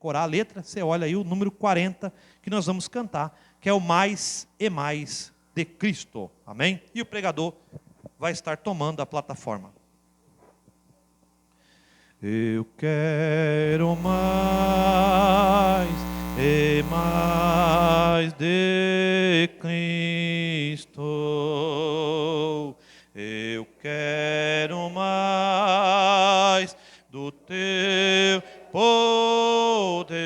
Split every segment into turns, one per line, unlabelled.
decorar a letra, você olha aí o número 40 que nós vamos cantar, que é o Mais e Mais de Cristo. Amém? E o pregador vai estar tomando a plataforma. Eu quero mais e mais de Cristo. Eu quero mais do teu poder.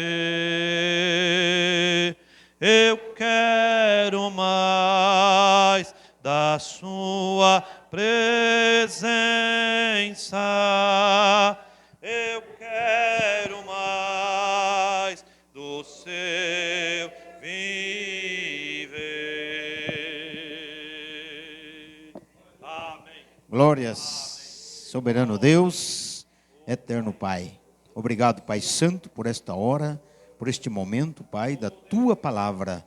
Eu quero mais da sua presença. Eu quero mais do seu viver. Amém.
Glórias, soberano Deus, eterno Pai. Obrigado, Pai Santo, por esta hora, por este momento, Pai, da Tua palavra.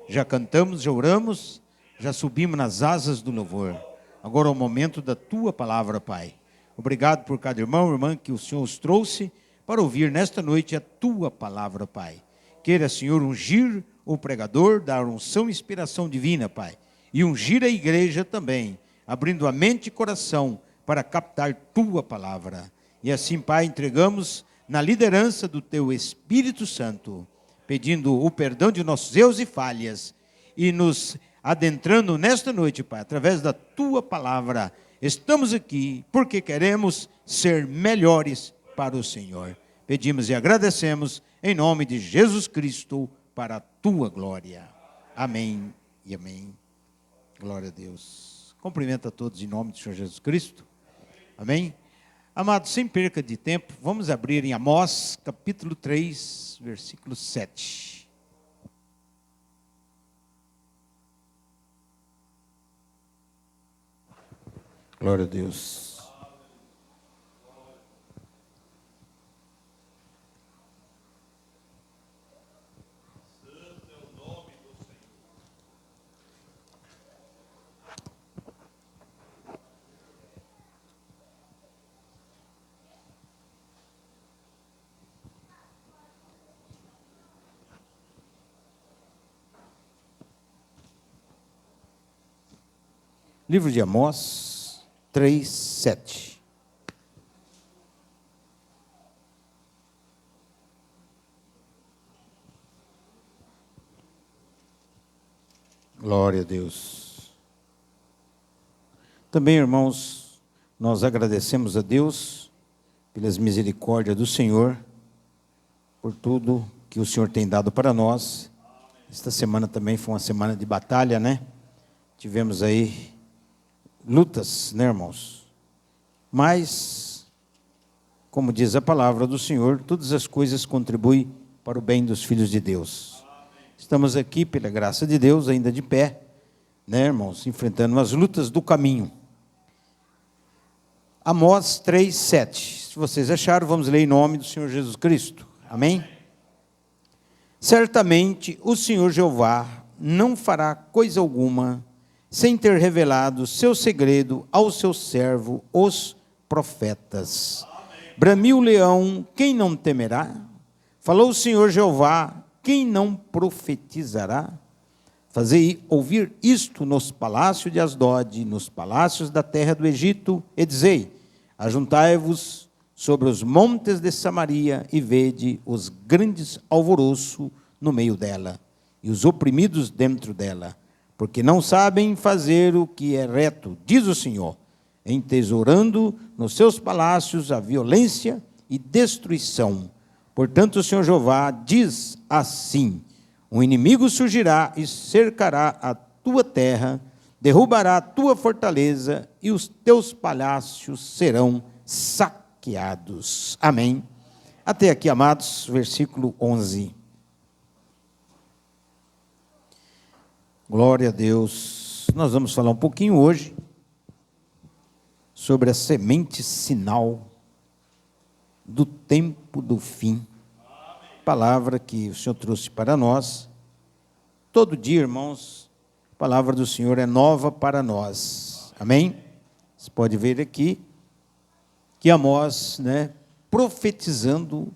Já cantamos, já oramos, já subimos nas asas do louvor. Agora é o momento da Tua palavra, Pai. Obrigado por cada irmão e irmã que o Senhor os trouxe para ouvir nesta noite a Tua palavra, Pai. Queira, Senhor, ungir o pregador, dar unção e inspiração divina, Pai. E ungir a igreja também, abrindo a mente e coração para captar Tua palavra. E assim, Pai, entregamos na liderança do Teu Espírito Santo, pedindo o perdão de nossos erros e falhas, e nos adentrando nesta noite, Pai, através da Tua palavra. Estamos aqui porque queremos ser melhores para o Senhor. Pedimos e agradecemos em nome de Jesus Cristo para a Tua glória. Amém e amém. Glória a Deus. Cumprimento a todos em nome do Senhor Jesus Cristo. Amém. Amados, sem perca de tempo, vamos abrir em Amós, capítulo 3, versículo 7. Glória a Deus. Livro de Amós 3, 7. Glória a Deus. Também, irmãos, nós agradecemos a Deus pelas misericórdias do Senhor, por tudo que o Senhor tem dado para nós. Esta semana também foi uma semana de batalha, né? Tivemos aí lutas, né, irmãos? Mas, como diz a palavra do Senhor, todas as coisas contribuem para o bem dos filhos de Deus. Estamos aqui, pela graça de Deus, ainda de pé, né, irmãos? Enfrentando as lutas do caminho. Amós 3, 7. Se vocês acharam, vamos ler em nome do Senhor Jesus Cristo. Amém? Certamente o Senhor Jeová não fará coisa alguma sem ter revelado seu segredo ao seu servo, os profetas. Bramiu o leão, quem não temerá? Falou o Senhor Jeová, quem não profetizará? Fazei ouvir isto nos palácios de Asdod, nos palácios da terra do Egito, e dizei: ajuntai-vos sobre os montes de Samaria, e vede os grandes alvoroço no meio dela, e os oprimidos dentro dela, porque não sabem fazer o que é reto, diz o Senhor, entesourando nos seus palácios a violência e destruição. Portanto, o Senhor Jeová diz assim: um inimigo surgirá e cercará a tua terra, derrubará a tua fortaleza, e os teus palácios serão saqueados. Amém. Até aqui, amados, versículo 11. Glória a Deus. Nós vamos falar um pouquinho hoje sobre a semente sinal do tempo do fim. Palavra que o Senhor trouxe para nós. Todo dia, irmãos, a palavra do Senhor é nova para nós. Amém? Você pode ver aqui que Amós, né, profetizando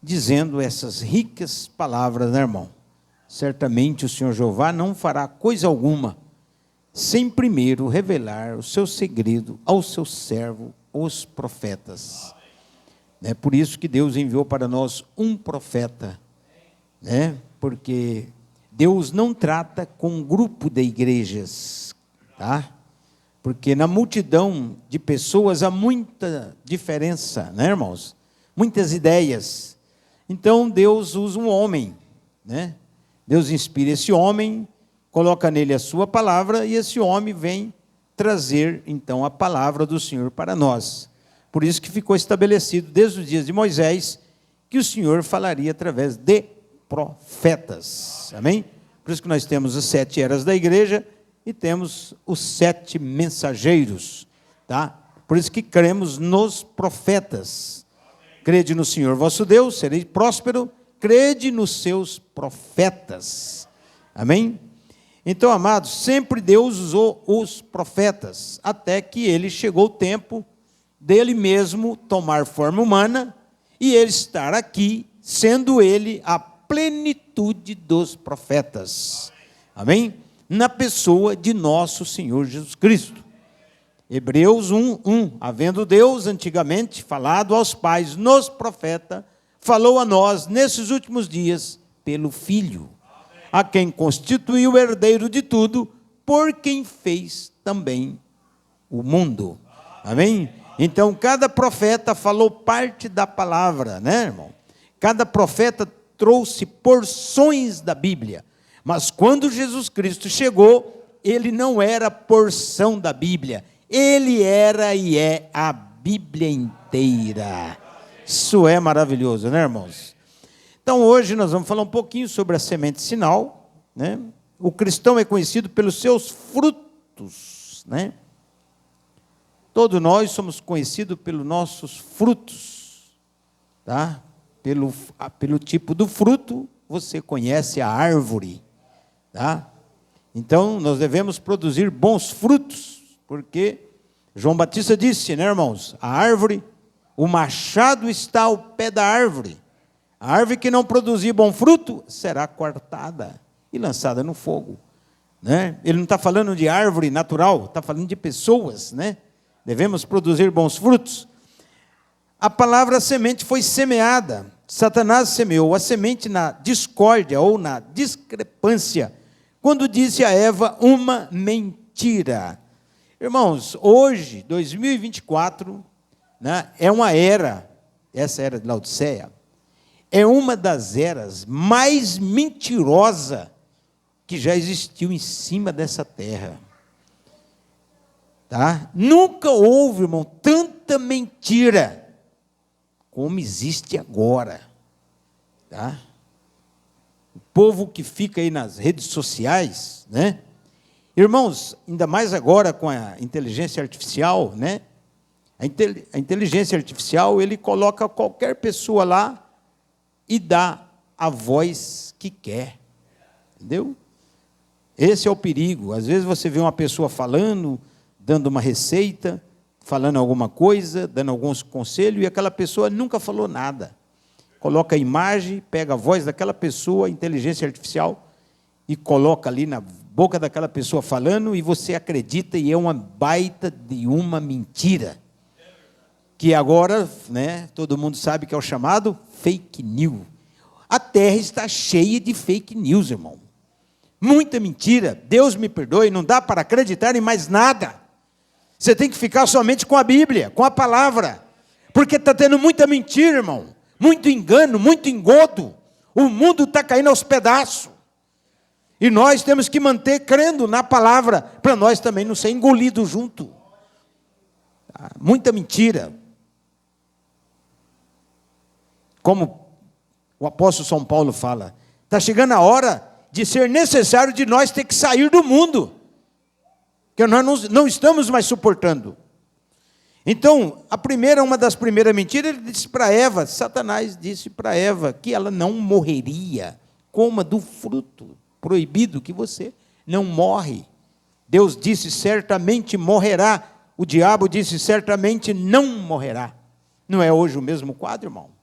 dizendo essas ricas palavras, né, irmão? Certamente o Senhor Jeová não fará coisa alguma sem primeiro revelar o seu segredo ao seu servo, os profetas. É por isso que Deus enviou para nós um profeta, né? Porque Deus não trata com um grupo de igrejas, tá? Porque na multidão de pessoas há muita diferença, né, irmãos? Muitas ideias. Então Deus usa um homem, né? Deus inspira esse homem, coloca nele a sua palavra, e esse homem vem trazer, então, a palavra do Senhor para nós. Por isso que ficou estabelecido, desde os dias de Moisés, que o Senhor falaria através de profetas. Amém? Por isso que nós temos as 7 eras da igreja e temos os 7 mensageiros, tá? Por isso que cremos nos profetas. Crede no Senhor vosso Deus, sereis próspero, crede nos seus profetas. Amém? Então, amados, sempre Deus usou os profetas, até que ele chegou o tempo dele mesmo tomar forma humana e ele estar aqui, sendo ele a plenitude dos profetas. Amém? Na pessoa de nosso Senhor Jesus Cristo. Hebreus 1:1, havendo Deus antigamente falado aos pais nos profetas, falou a nós nesses últimos dias pelo Filho, a quem constituiu o herdeiro de tudo, por quem fez também o mundo. Amém? Então, cada profeta falou parte da palavra, né, irmão? Cada profeta trouxe porções da Bíblia. Mas quando Jesus Cristo chegou, ele não era porção da Bíblia. Ele era e é a Bíblia inteira. Isso é maravilhoso, né, irmãos? Então, hoje nós vamos falar um pouquinho sobre a semente sinal, né? O cristão é conhecido pelos seus frutos, né? Todos nós somos conhecidos pelos nossos frutos, tá? Pelo tipo do fruto, você conhece a árvore, tá? Então, nós devemos produzir bons frutos, porque João Batista disse, né, irmãos? A árvore, o machado está ao pé da árvore. A árvore que não produzir bom fruto será cortada e lançada no fogo, né? Ele não está falando de árvore natural, está falando de pessoas, né? Devemos produzir bons frutos. A palavra semente foi semeada. Satanás semeou a semente na discórdia ou na discrepância, quando disse a Eva uma mentira. Irmãos, hoje, 2024, né, é uma era, essa era de Laodiceia, é uma das eras mais mentirosas que já existiu em cima dessa terra. Tá? Nunca houve, irmão, tanta mentira como existe agora. Tá? O povo que fica aí nas redes sociais, né? Irmãos, ainda mais agora com a inteligência artificial, né? A inteligência artificial, ele coloca qualquer pessoa lá e dá a voz que quer. Entendeu? Esse é o perigo. Às vezes você vê uma pessoa falando, dando uma receita, falando alguma coisa, dando alguns conselhos, e aquela pessoa nunca falou nada. Coloca a imagem, pega a voz daquela pessoa, inteligência artificial, e coloca ali na boca daquela pessoa falando, e você acredita, e é uma baita de uma mentira. Que agora, né, todo mundo sabe que é o chamado fake news. A terra está cheia de fake news, irmão. Muita mentira. Deus me perdoe, não dá para acreditar em mais nada. Você tem que ficar somente com a Bíblia, com a palavra. Porque está tendo muita mentira, irmão. Muito engano, muito engodo. O mundo está caindo aos pedaços. E nós temos que manter crendo na palavra, para nós também não ser engolidos junto. Muita mentira. Como o apóstolo São Paulo fala, está chegando a hora de ser necessário de nós ter que sair do mundo, que nós não estamos mais suportando. Então, uma das primeiras mentiras, ele disse para Eva, Satanás disse para Eva, que ela não morreria, coma do fruto proibido, que você não morre. Deus disse, certamente morrerá. O diabo disse, certamente não morrerá. Não é hoje o mesmo quadro, irmão?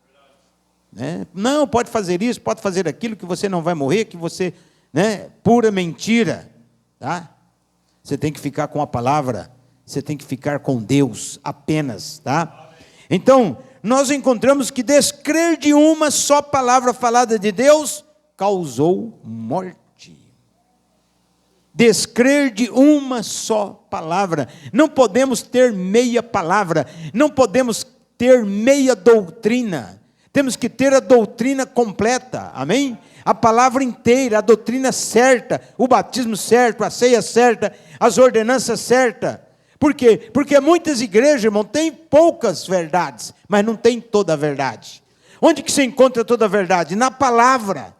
né? Não, pode fazer isso, pode fazer aquilo, que você não vai morrer, que você, né? Pura mentira, tá? Você tem que ficar com a palavra, você tem que ficar com Deus apenas, tá? Então, nós encontramos que descrer de uma só palavra falada de Deus causou morte. Descrer de uma só palavra. Não podemos ter meia palavra, não podemos ter meia doutrina. Temos que ter a doutrina completa, amém? A palavra inteira, a doutrina certa, o batismo certo, a ceia certa, as ordenanças certas. Por quê? Porque muitas igrejas, irmão, têm poucas verdades, mas não tem toda a verdade. Onde que se encontra toda a verdade? Na palavra.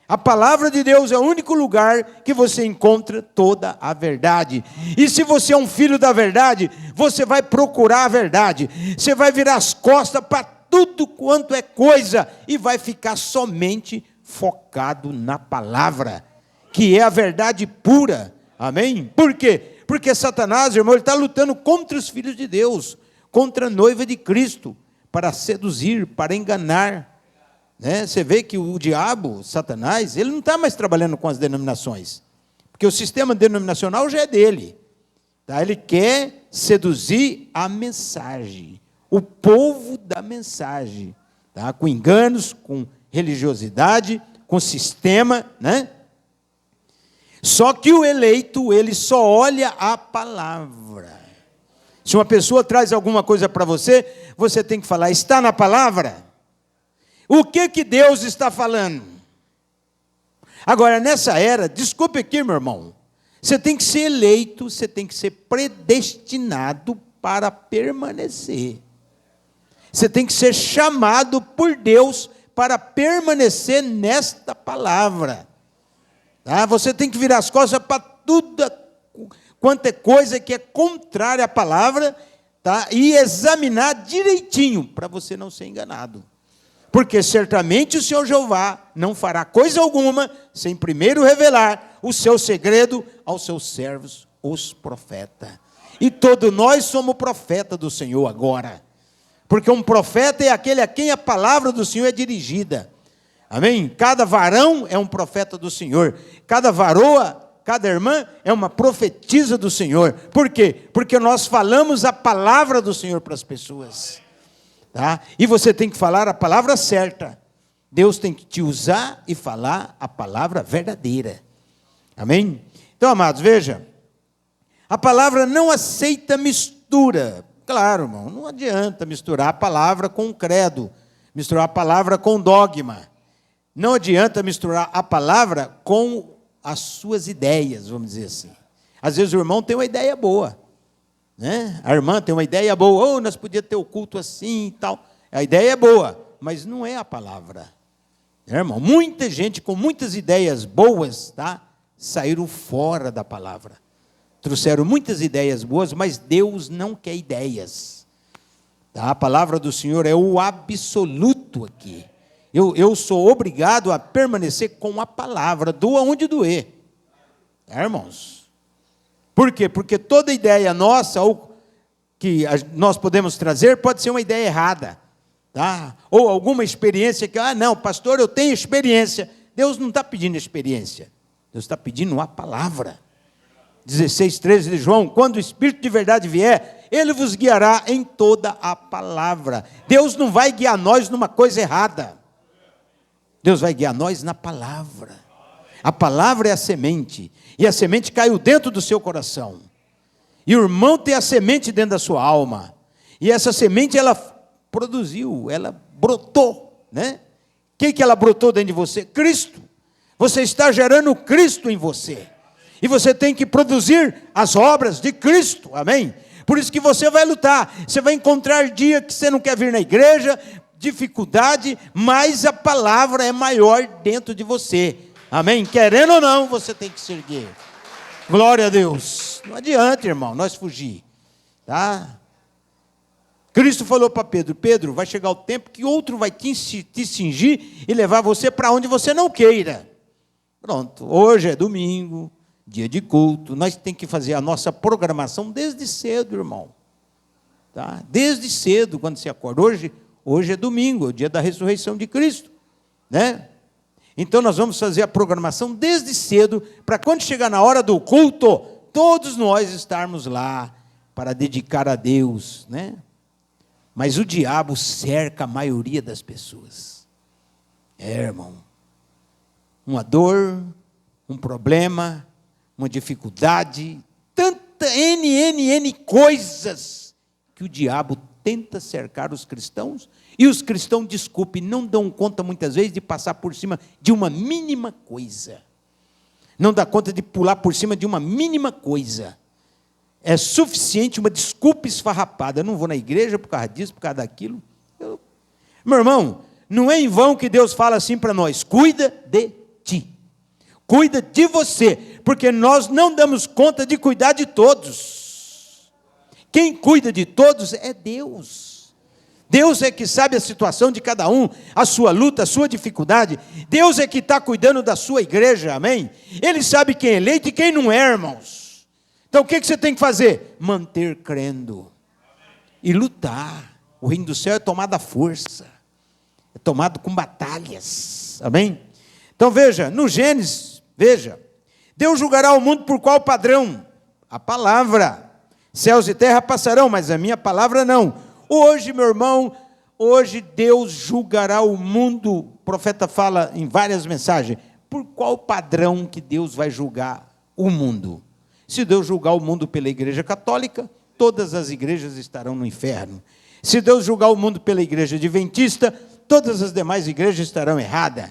A palavra de Deus é o único lugar que você encontra toda a verdade. E se você é um filho da verdade, você vai procurar a verdade. Você vai virar as costas para tudo quanto é coisa e vai ficar somente focado na palavra, que é a verdade pura. Amém? Por quê? Porque Satanás, irmão, ele está lutando contra os filhos de Deus, contra a noiva de Cristo, para seduzir, para enganar. Né? Você vê que o diabo, Satanás, ele não está mais trabalhando com as denominações, porque o sistema denominacional já é dele, tá? Ele quer seduzir a mensagem, o povo da mensagem, tá? Com enganos, com religiosidade, com sistema, né? Só que o eleito, ele só olha a palavra. Se uma pessoa traz alguma coisa para você, você tem que falar, está na palavra? O que Deus está falando? Agora, nessa era, desculpe aqui, meu irmão, você tem que ser eleito, você tem que ser predestinado para permanecer. Você tem que ser chamado por Deus para permanecer nesta palavra. Tá? Você tem que virar as costas para tudo quanto é coisa que é contrária à palavra, tá? E examinar direitinho, para você não ser enganado. Porque certamente o Senhor Jeová não fará coisa alguma sem primeiro revelar o seu segredo aos seus servos, os profetas. E todos nós somos profeta do Senhor agora. Porque um profeta é aquele a quem a palavra do Senhor é dirigida. Amém? Cada varão é um profeta do Senhor. Cada varoa, cada irmã é uma profetisa do Senhor. Por quê? Porque nós falamos a palavra do Senhor para as pessoas. Tá? E você tem que falar a palavra certa. Deus tem que te usar e falar a palavra verdadeira. Amém? Então, amados, veja. A palavra não aceita mistura. Claro, irmão, não adianta misturar a palavra com credo. Misturar a palavra com dogma. Não adianta misturar a palavra com as suas ideias, vamos dizer assim. Às vezes o irmão tem uma ideia boa. Né? A irmã tem uma ideia boa, nós podíamos ter o culto assim e tal. A ideia é boa, mas não é a palavra. Irmão, muita gente com muitas ideias boas, tá? Saíram fora da palavra. Trouxeram muitas ideias boas, mas Deus não quer ideias. Tá? A palavra do Senhor é o absoluto aqui. Eu sou obrigado a permanecer com a palavra, doa onde doer. Irmãos? Por quê? Porque toda ideia nossa, ou que nós podemos trazer, pode ser uma ideia errada. Tá? Ou alguma experiência que, não, pastor, eu tenho experiência. Deus não está pedindo experiência. Deus está pedindo a palavra. 16:13 de João, quando o Espírito de verdade vier, Ele vos guiará em toda a palavra. Deus não vai guiar nós numa coisa errada. Deus vai guiar nós na palavra. A palavra é a semente. E a semente caiu dentro do seu coração. E o irmão tem a semente dentro da sua alma. E essa semente, ela produziu, ela brotou, né? O que ela brotou dentro de você? Cristo. Você está gerando Cristo em você. E você tem que produzir as obras de Cristo, amém? Por isso que você vai lutar. Você vai encontrar dia que você não quer vir na igreja, dificuldade, mas a palavra é maior dentro de você. Amém? Querendo ou não, você tem que se erguer. Glória a Deus. Não adianta, irmão, nós fugir. Tá? Cristo falou para Pedro, Pedro, vai chegar o tempo que outro vai te cingir e levar você para onde você não queira. Pronto, hoje é domingo, dia de culto, nós temos que fazer a nossa programação desde cedo, irmão. Tá? Desde cedo, quando você acorda. Hoje, Hoje é domingo, é o dia da ressurreição de Cristo, né? Então nós vamos fazer a programação desde cedo, para quando chegar na hora do culto, todos nós estarmos lá para dedicar a Deus, né? Mas o diabo cerca a maioria das pessoas. Irmão, uma dor, um problema, uma dificuldade, tanta N coisas que o diabo tenta cercar os cristãos, e os cristãos, desculpe, não dão conta muitas vezes de passar por cima de uma mínima coisa. Não dá conta de pular por cima de uma mínima coisa. É suficiente uma desculpa esfarrapada. Eu não vou na igreja por causa disso, por causa daquilo. Meu irmão, não é em vão que Deus fala assim para nós: cuida de ti. Cuida de você, porque nós não damos conta de cuidar de todos. Quem cuida de todos é Deus. Deus é que sabe a situação de cada um, a sua luta, a sua dificuldade. Deus é que está cuidando da sua igreja, amém? Ele sabe quem é eleito e quem não é, irmãos. Então o que você tem que fazer? Manter crendo e lutar. O reino do céu é tomado à força, é tomado com batalhas, amém? Então veja, no Gênesis, veja, Deus julgará o mundo por qual padrão? A palavra. Céus e terra passarão, mas a minha palavra não. Hoje, meu irmão, hoje Deus julgará o mundo. O profeta fala em várias mensagens. Por qual padrão que Deus vai julgar o mundo? Se Deus julgar o mundo pela igreja católica, todas as igrejas estarão no inferno. Se Deus julgar o mundo pela igreja adventista, todas as demais igrejas estarão erradas.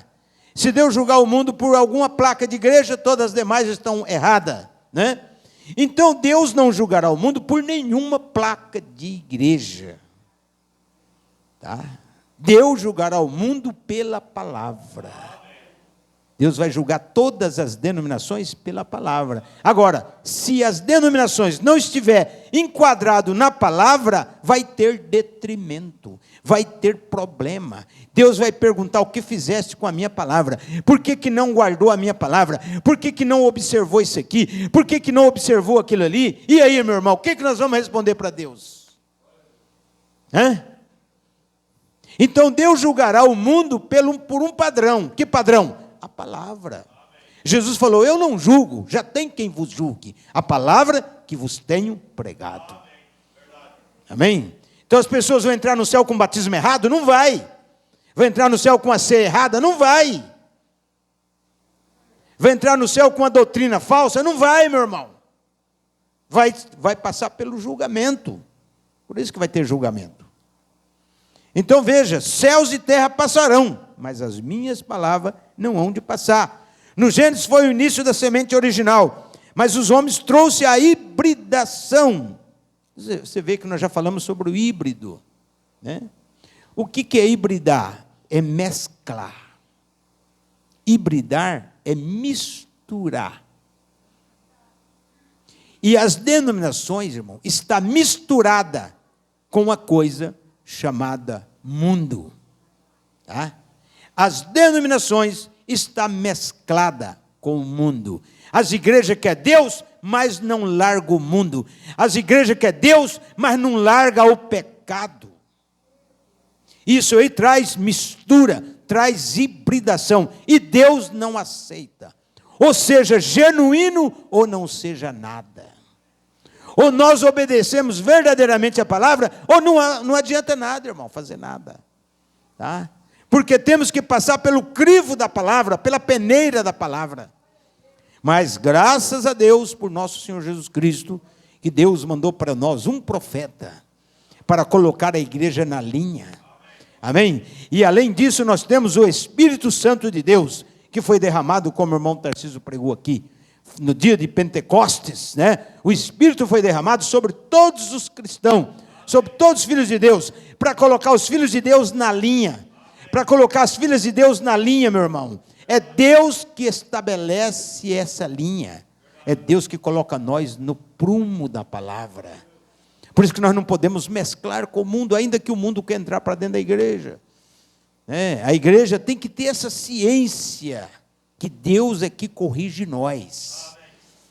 Se Deus julgar o mundo por alguma placa de igreja, todas as demais estão erradas, né? Então Deus não julgará o mundo por nenhuma placa de igreja, tá? Deus julgará o mundo pela palavra. Deus vai julgar todas as denominações pela palavra. Agora, se as denominações não estiver enquadrado na palavra, vai ter detrimento, vai ter problema. Deus vai perguntar: o que fizeste com a minha palavra? Por que não guardou a minha palavra? Por que não observou isso aqui? Por que não observou aquilo ali? E aí, meu irmão, o que nós vamos responder para Deus? Então Deus julgará o mundo por um padrão. Que padrão? A palavra. Jesus falou: eu não julgo, já tem quem vos julgue. A palavra que vos tenho pregado. Amém? Então as pessoas vão entrar no céu com batismo errado? Não vai. Vai entrar no céu com a ceia errada? Não vai. Vai entrar no céu com a doutrina falsa? Não vai, meu irmão. Vai passar pelo julgamento. Por isso que vai ter julgamento. Então veja, céus e terra passarão, mas as minhas palavras não hão de passar. No Gênesis foi o início da semente original, mas os homens trouxe a hibridação. Você vê que nós já falamos sobre o híbrido, né? O que é hibridar? É mesclar. Hibridar é misturar. E as denominações, irmão, está misturada com a coisa chamada mundo. Tá? As denominações está mesclada com o mundo. As igrejas querem Deus, mas não larga o mundo. As igrejas querem Deus, mas não larga o pecado. Isso aí traz mistura, traz hibridação, e Deus não aceita. Ou seja genuíno, ou não seja nada. Ou nós obedecemos verdadeiramente a palavra, ou não adianta nada, irmão, fazer nada. Tá? Porque temos que passar pelo crivo da palavra, pela peneira da palavra. Mas graças a Deus, por nosso Senhor Jesus Cristo, que Deus mandou para nós um profeta, para colocar a igreja na linha. Amém? E além disso, nós temos o Espírito Santo de Deus, que foi derramado, como o irmão Tarcísio pregou aqui, no dia de Pentecostes, né? O Espírito foi derramado sobre todos os cristãos, sobre todos os filhos de Deus, para colocar os filhos de Deus na linha, para colocar as filhas de Deus na linha, meu irmão. É Deus que estabelece essa linha, é Deus que coloca nós no prumo da palavra. Por isso que nós não podemos mesclar com o mundo, ainda que o mundo quer entrar para dentro da igreja. A igreja tem que ter essa ciência, que Deus é que corrige nós.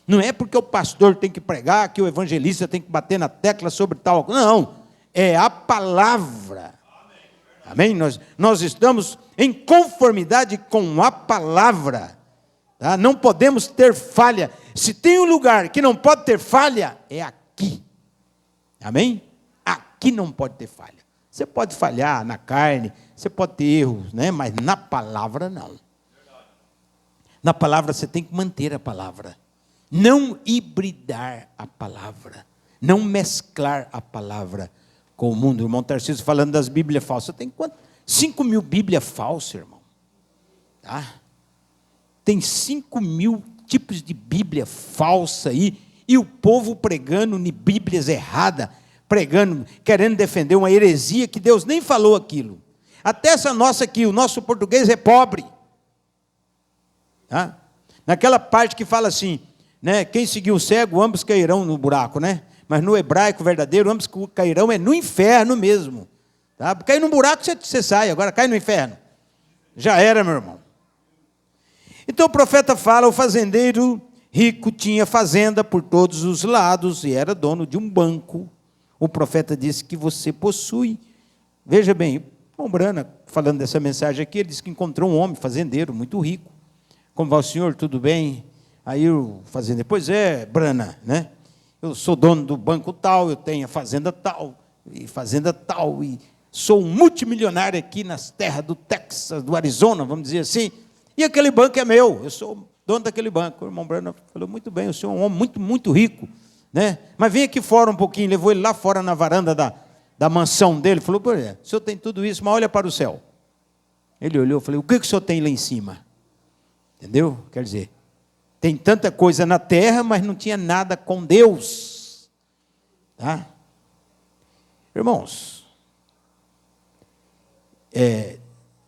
Não é porque o pastor tem que pregar, que o evangelista tem que bater na tecla sobre tal. Não, é a palavra. Amém? Nós estamos em conformidade com a palavra. Tá? Não podemos ter falha. Se tem um lugar que não pode ter falha, é aqui. Amém? Aqui não pode ter falha. Você pode falhar na carne, você pode ter erros, né? Mas na palavra não. Na palavra você tem que manter a palavra. Não hibridar a palavra. Não mesclar a palavra com o mundo. O irmão Tarcísio falando das Bíblias falsas. Tem quanto? 5.000 Bíblias falsas, irmão. Tá? Tem 5.000 tipos de Bíblia falsa aí. E o povo pregando em Bíblias erradas. Pregando, querendo defender uma heresia que Deus nem falou aquilo. Até essa nossa aqui, o nosso português é pobre. Tá? Naquela parte que fala assim, né? Quem seguiu o cego, ambos cairão no buraco, né? Mas no hebraico verdadeiro, ambos cairão é no inferno mesmo. Tá? Cair no buraco você sai, agora cai no inferno. Já era, meu irmão. Então o profeta fala, o fazendeiro rico tinha fazenda por todos os lados e era dono de um banco. O profeta disse que você possui. Veja bem, o irmão Brana, falando dessa mensagem aqui, ele disse que encontrou um homem fazendeiro muito rico. Como vai o senhor? Tudo bem? Aí o fazendeiro, pois é, Brana, né? Eu sou dono do banco tal, eu tenho a fazenda tal, e sou um multimilionário aqui nas terras do Texas, do Arizona, vamos dizer assim, e aquele banco é meu, eu sou dono daquele banco. O irmão Brana falou, muito bem, o senhor é um homem muito, muito rico, né? Mas vem aqui fora um pouquinho, levou ele lá fora na varanda da mansão dele, falou, pô, o senhor tem tudo isso, mas olha para o céu. Ele olhou, falei, o que o senhor tem lá em cima? Entendeu? Quer dizer, tem tanta coisa na terra, mas não tinha nada com Deus. Tá? Irmãos,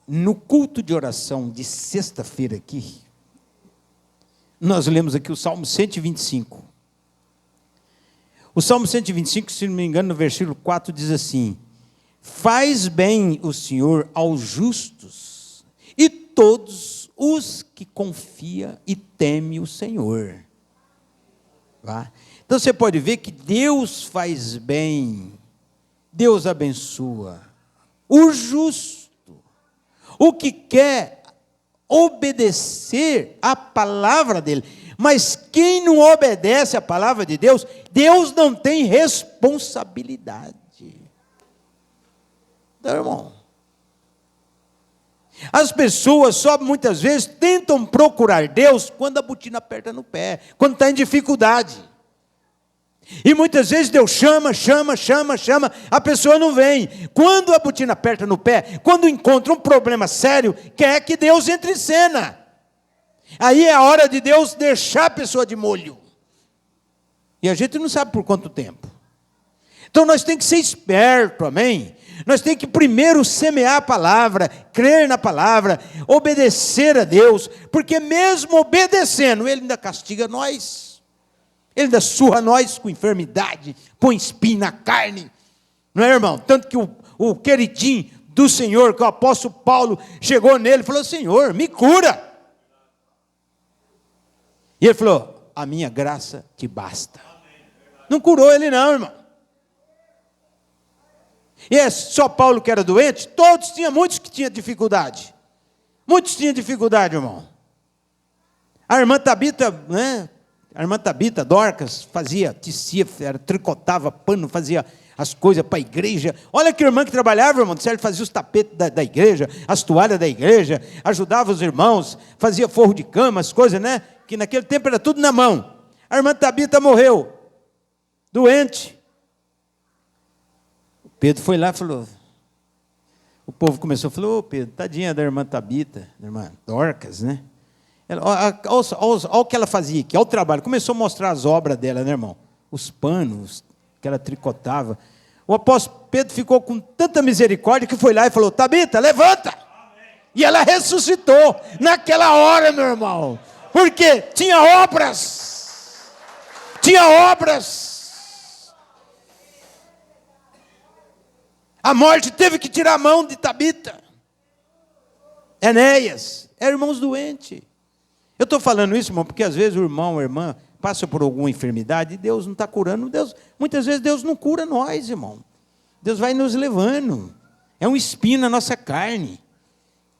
no culto de oração de sexta-feira aqui, nós lemos aqui o Salmo 125. O Salmo 125, se não me engano, no versículo 4, diz assim, faz bem o Senhor aos justos e todos os que confia e teme o Senhor. Tá? Então você pode ver que Deus faz bem, Deus abençoa o justo, o que quer obedecer a palavra dele. Mas quem não obedece a palavra de Deus, Deus não tem responsabilidade. Então, irmão, as pessoas só muitas vezes tentam procurar Deus quando a botina aperta no pé, quando está em dificuldade. E muitas vezes Deus chama, a pessoa não vem. Quando a botina aperta no pé, quando encontra um problema sério, quer que Deus entre em cena. Aí é a hora de Deus deixar a pessoa de molho. E a gente não sabe por quanto tempo. Então nós temos que ser espertos, amém? Nós temos que primeiro semear a palavra, crer na palavra, obedecer a Deus, porque mesmo obedecendo, Ele ainda castiga nós, Ele ainda surra nós com enfermidade, põe espinho na carne, não é, irmão? Tanto que o queridinho do Senhor, que o apóstolo Paulo chegou nele e falou, Senhor, me cura. E ele falou, a minha graça te basta. Não curou ele não, irmão. E é só Paulo que era doente? Todos tinham, muitos que tinham dificuldade. Muitos tinham dificuldade, irmão. A irmã Tabita, né? A irmã Tabita, Dorcas, tecia, tricotava pano, fazia as coisas para a igreja. Olha que irmã que trabalhava, irmão, certo? Fazia os tapetes da igreja, as toalhas da igreja, ajudava os irmãos, fazia forro de cama, as coisas, né? Que naquele tempo era tudo na mão. A irmã Tabita morreu, doente. Pedro foi lá e falou, o povo começou a falar, ô Pedro, tadinha da irmã Tabita, da irmã Dorcas, né? Olha o que ela fazia aqui, olha o trabalho. Começou a mostrar as obras dela, né, irmão? Os panos que ela tricotava. O apóstolo Pedro ficou com tanta misericórdia que foi lá e falou, Tabita, levanta! Amém. E ela ressuscitou naquela hora, meu irmão. Porque tinha obras. Tinha obras. A morte teve que tirar a mão de Tabita. Enéas, eram irmãos doentes. Eu estou falando isso, irmão, porque às vezes o irmão, a irmã, passa por alguma enfermidade e Deus não está curando. Muitas vezes Deus não cura nós, irmão. Deus vai nos levando. é um espinho na nossa carne.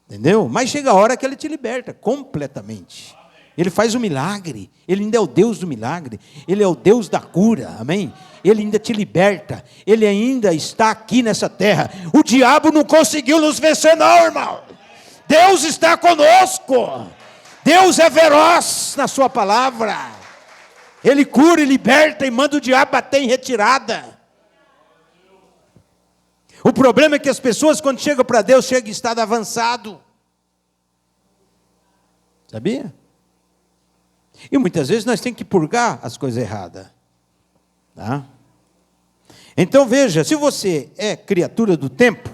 Entendeu? Mas chega a hora que Ele te liberta completamente. Ele faz o milagre. Ele ainda é o Deus do milagre. Ele é o Deus da cura. Amém? Ele ainda te liberta. Ele ainda está aqui nessa terra. O diabo não conseguiu nos vencer não, irmão. Deus está conosco. Deus é feroz na sua palavra. Ele cura e liberta e manda o diabo bater em retirada. O problema é que as pessoas, quando chegam para Deus, chegam em estado avançado. Sabia? E muitas vezes nós temos que purgar as coisas erradas. Tá? Então veja, se você é criatura do tempo,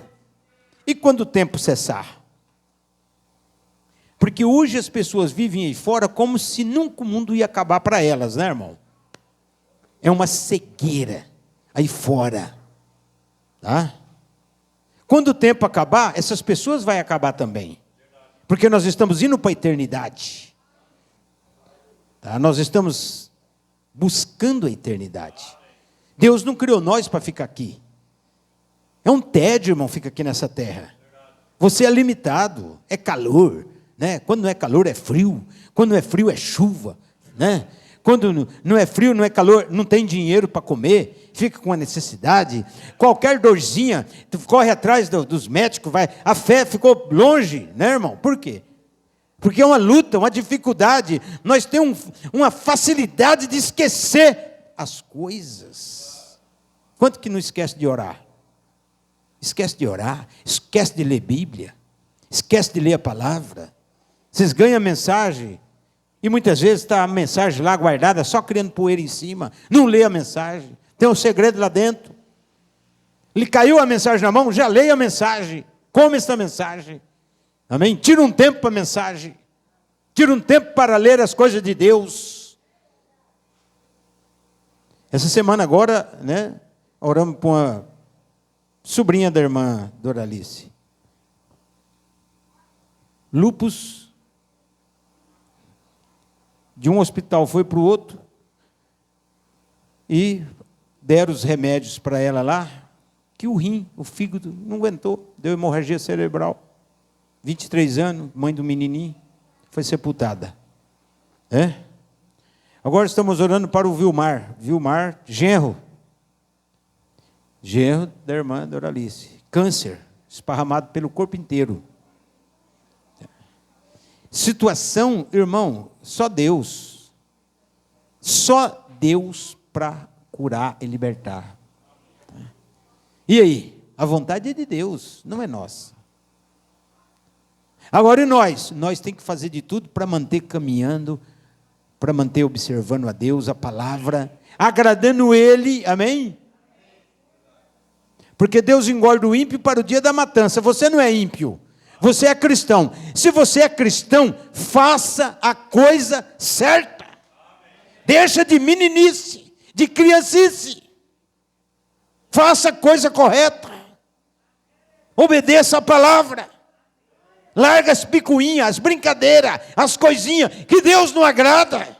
e quando o tempo cessar? Porque hoje as pessoas vivem aí fora como se nunca o mundo ia acabar para elas, né, irmão? É uma cegueira aí fora. Tá? Quando o tempo acabar, essas pessoas vão acabar também. Porque nós estamos indo para a eternidade. Tá? Nós estamos buscando a eternidade. Deus não criou nós para ficar aqui. É um tédio, irmão, fica aqui nessa terra. Você é limitado, é calor, né? Quando não é calor, é frio. Quando não é frio, é chuva, né? Quando não é frio, não é calor, não tem dinheiro para comer, fica com a necessidade. Qualquer dorzinha, tu corre atrás dos médicos, vai. A fé ficou longe, né, irmão? Por quê? Porque é uma luta, uma dificuldade. Nós temos uma facilidade de esquecer as coisas. Quanto que não esquece de orar? Esquece de orar, esquece de ler Bíblia, esquece de ler a palavra. Vocês ganham a mensagem, e muitas vezes está a mensagem lá guardada, só criando poeira em cima, não lê a mensagem, tem um segredo lá dentro. Lhe caiu a mensagem na mão, já leia a mensagem, come esta mensagem. Amém? Tira um tempo para a mensagem, tira um tempo para ler as coisas de Deus. Essa semana agora, né, oramos para uma sobrinha da irmã Doralice. Lúpus, de um hospital foi para o outro, e deram os remédios para ela lá, que o rim, o fígado, não aguentou, deu hemorragia cerebral. 23 anos, mãe do menininho, foi sepultada. Agora estamos orando para o Vilmar, genro da irmã Doralice. Câncer, esparramado pelo corpo inteiro. Situação, irmão, só Deus para curar e libertar. E aí? A vontade é de Deus, não é nossa. Agora e nós? Nós temos que fazer de tudo para manter caminhando, para manter observando a Deus, a palavra, agradando Ele, amém? Porque Deus engorda o ímpio para o dia da matança. Você não é ímpio, você é cristão. Se você é cristão, faça a coisa certa. Deixa de meninice, de criancice. Faça a coisa correta. Obedeça a palavra. Larga as picuinhas, as brincadeiras, as coisinhas que Deus não agrada.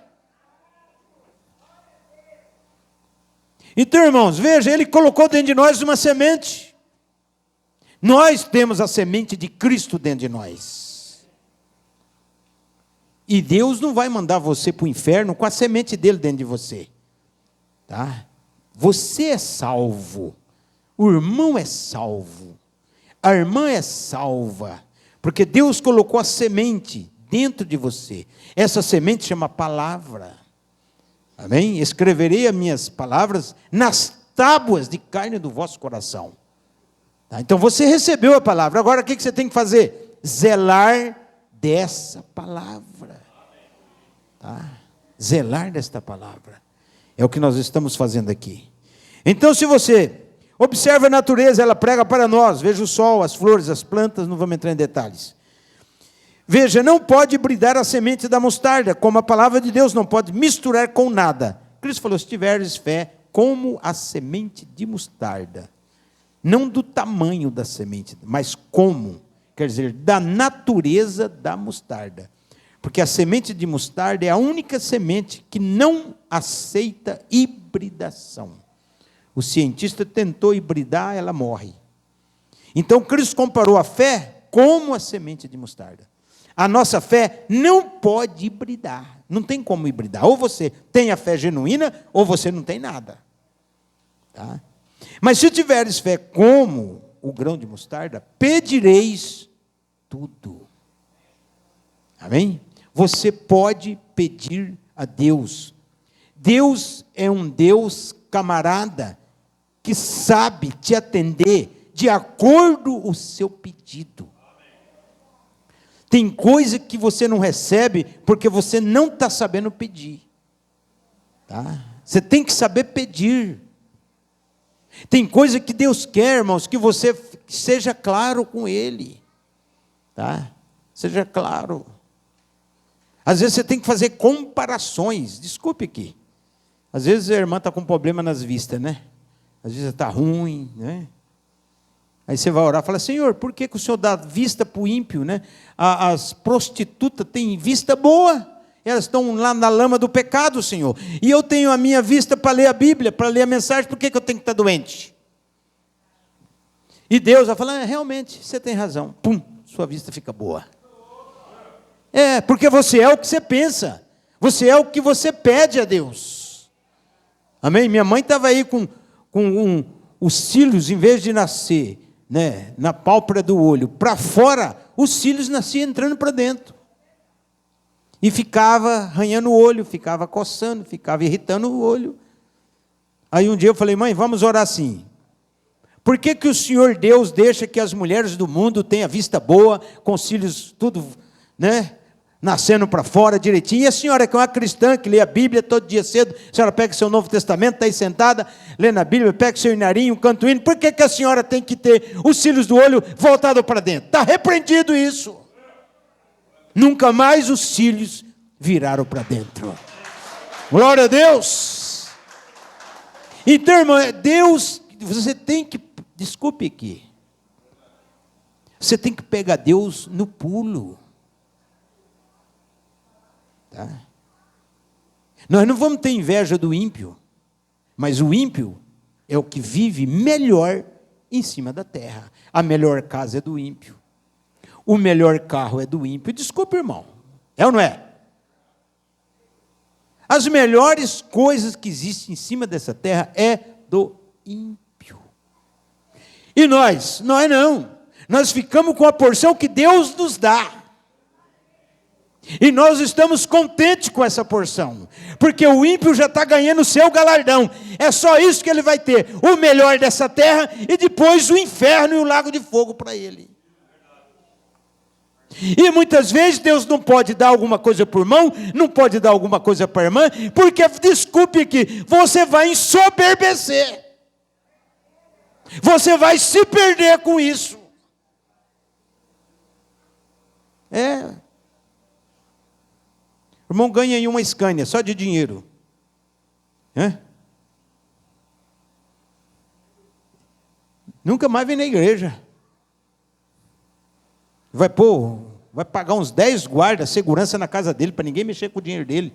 Então, irmãos, veja, Ele colocou dentro de nós uma semente. Nós temos a semente de Cristo dentro de nós. E Deus não vai mandar você para o inferno com a semente dele dentro de você. Tá? Você é salvo. O irmão é salvo. A irmã é salva. Porque Deus colocou a semente dentro de você. Essa semente chama palavra. Amém? Escreverei as minhas palavras nas tábuas de carne do vosso coração. Tá? Então você recebeu a palavra. Agora o que você tem que fazer? Zelar dessa palavra. Tá? Zelar desta palavra. É o que nós estamos fazendo aqui. Então, se você observa a natureza, ela prega para nós. Veja o sol, as flores, as plantas, não vamos entrar em detalhes. Veja, não pode hibridar a semente da mostarda, como a palavra de Deus não pode misturar com nada. Cristo falou, se tiveres fé, como a semente de mostarda. Não do tamanho da semente, mas como. Quer dizer, da natureza da mostarda. Porque a semente de mostarda é a única semente que não aceita hibridação. O cientista tentou hibridar, ela morre. Então Cristo comparou a fé como a semente de mostarda. A nossa fé não pode hibridar, não tem como hibridar. Ou você tem a fé genuína, ou você não tem nada. Tá? Mas se tiveres fé como o grão de mostarda, pedireis tudo. Amém? Você pode pedir a Deus. Deus é um Deus camarada, que sabe te atender de acordo com o seu pedido. Tem coisa que você não recebe porque você não está sabendo pedir. Tá? Você tem que saber pedir. Tem coisa que Deus quer, irmãos, que você seja claro com Ele. Tá? Seja claro. Às vezes você tem que fazer comparações. Desculpe aqui. Às vezes a irmã está com problema nas vistas, né? Às vezes está ruim, né? Aí você vai orar e fala, Senhor, por que o Senhor dá vista para o ímpio, né? As prostitutas têm vista boa. Elas estão lá na lama do pecado, Senhor. E eu tenho a minha vista para ler a Bíblia, para ler a mensagem, por que eu tenho que estar doente? E Deus vai falar, realmente, você tem razão. Pum, sua vista fica boa. Porque você é o que você pensa. Você é o que você pede a Deus. Amém? Minha mãe estava aí com os cílios, em vez de nascer, né, na pálpebra do olho, para fora, os cílios nasciam entrando para dentro. E ficava arranhando o olho, ficava coçando, ficava irritando o olho. Aí um dia eu falei, mãe, vamos orar assim. Por que o Senhor Deus deixa que as mulheres do mundo tenham vista boa, com os cílios tudo, né, nascendo para fora direitinho? E a senhora, que é uma cristã, que lê a Bíblia todo dia cedo, a senhora pega seu Novo Testamento, está aí sentada, lendo a Bíblia, pega seu inarinho, canta o hino, por que a senhora tem que ter os cílios do olho voltados para dentro? Está repreendido isso. Nunca mais os cílios viraram para dentro. Glória a Deus. Então, irmão, Deus, você tem que, desculpe aqui, você tem que pegar Deus no pulo. Tá? Nós não vamos ter inveja do ímpio, mas o ímpio é o que vive melhor em cima da terra. A melhor casa é do ímpio. O melhor carro é do ímpio. Desculpa, irmão. É ou não é? As melhores coisas que existem em cima dessa terra é do ímpio. E nós não. Nós ficamos com a porção que Deus nos dá. E nós estamos contentes com essa porção, porque o ímpio já está ganhando o seu galardão. É só isso que ele vai ter, o melhor dessa terra, e depois o inferno e o lago de fogo para ele. E muitas vezes Deus não pode dar alguma coisa por mão, não pode dar alguma coisa para a irmã, porque, desculpe aqui, você vai ensoberbecer. Você vai se perder com isso. O irmão ganha em uma Scania, só de dinheiro. Nunca mais vem na igreja. Vai pagar uns 10 guardas, segurança na casa dele, para ninguém mexer com o dinheiro dele.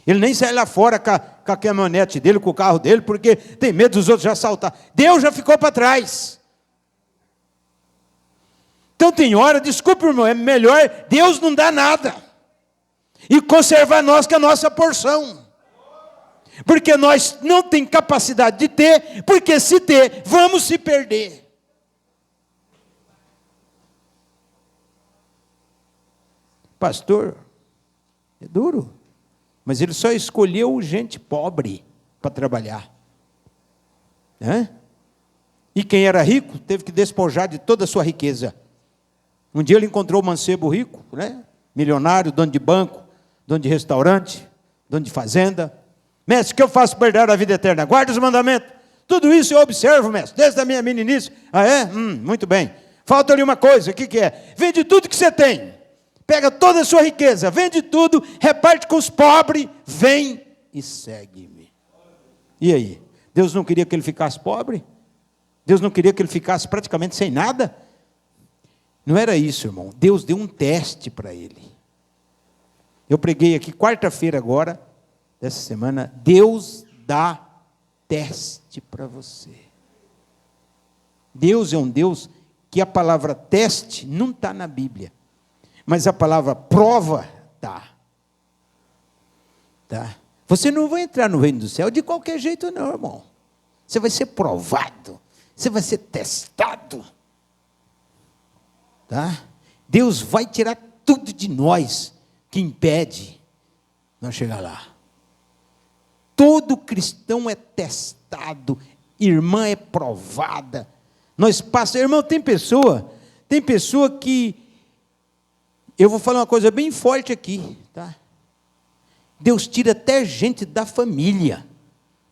Ele nem sai lá fora com a caminhonete dele, com o carro dele, porque tem medo dos outros já assaltar. Deus já ficou para trás. Então tem hora, desculpe, irmão, é melhor Deus não dar nada. E conservar nós com a nossa porção. Porque nós não temos capacidade de ter, porque se ter, vamos se perder. Pastor, é duro, mas ele só escolheu gente pobre para trabalhar. E quem era rico teve que despojar de toda a sua riqueza. Um dia ele encontrou o mancebo rico, milionário, dono de banco, dono de restaurante, dono de fazenda. Mestre, o que eu faço para herdar a vida eterna? Guarda os mandamentos. Tudo isso eu observo, mestre, desde a minha meninice. Ah, é? Muito bem. Falta ali uma coisa, o que é? Vende tudo que você tem. Pega toda a sua riqueza, vende tudo, reparte com os pobres, vem e segue-me. E aí? Deus não queria que ele ficasse pobre? Deus não queria que ele ficasse praticamente sem nada? Não era isso, irmão. Deus deu um teste para ele. Eu preguei aqui quarta-feira agora, dessa semana, Deus dá teste para você.
Deus é um Deus que a palavra teste não está na Bíblia, mas a palavra prova está. Tá? Você não vai entrar no reino do céu de qualquer jeito não, irmão. Você vai ser provado, você vai ser testado. Tá? Deus vai tirar tudo de nós que impede nós chegar lá. Todo cristão é testado, irmã é provada. Nós passamos, irmão, tem pessoa que, eu vou falar uma coisa bem forte aqui, tá? Deus tira até gente da família,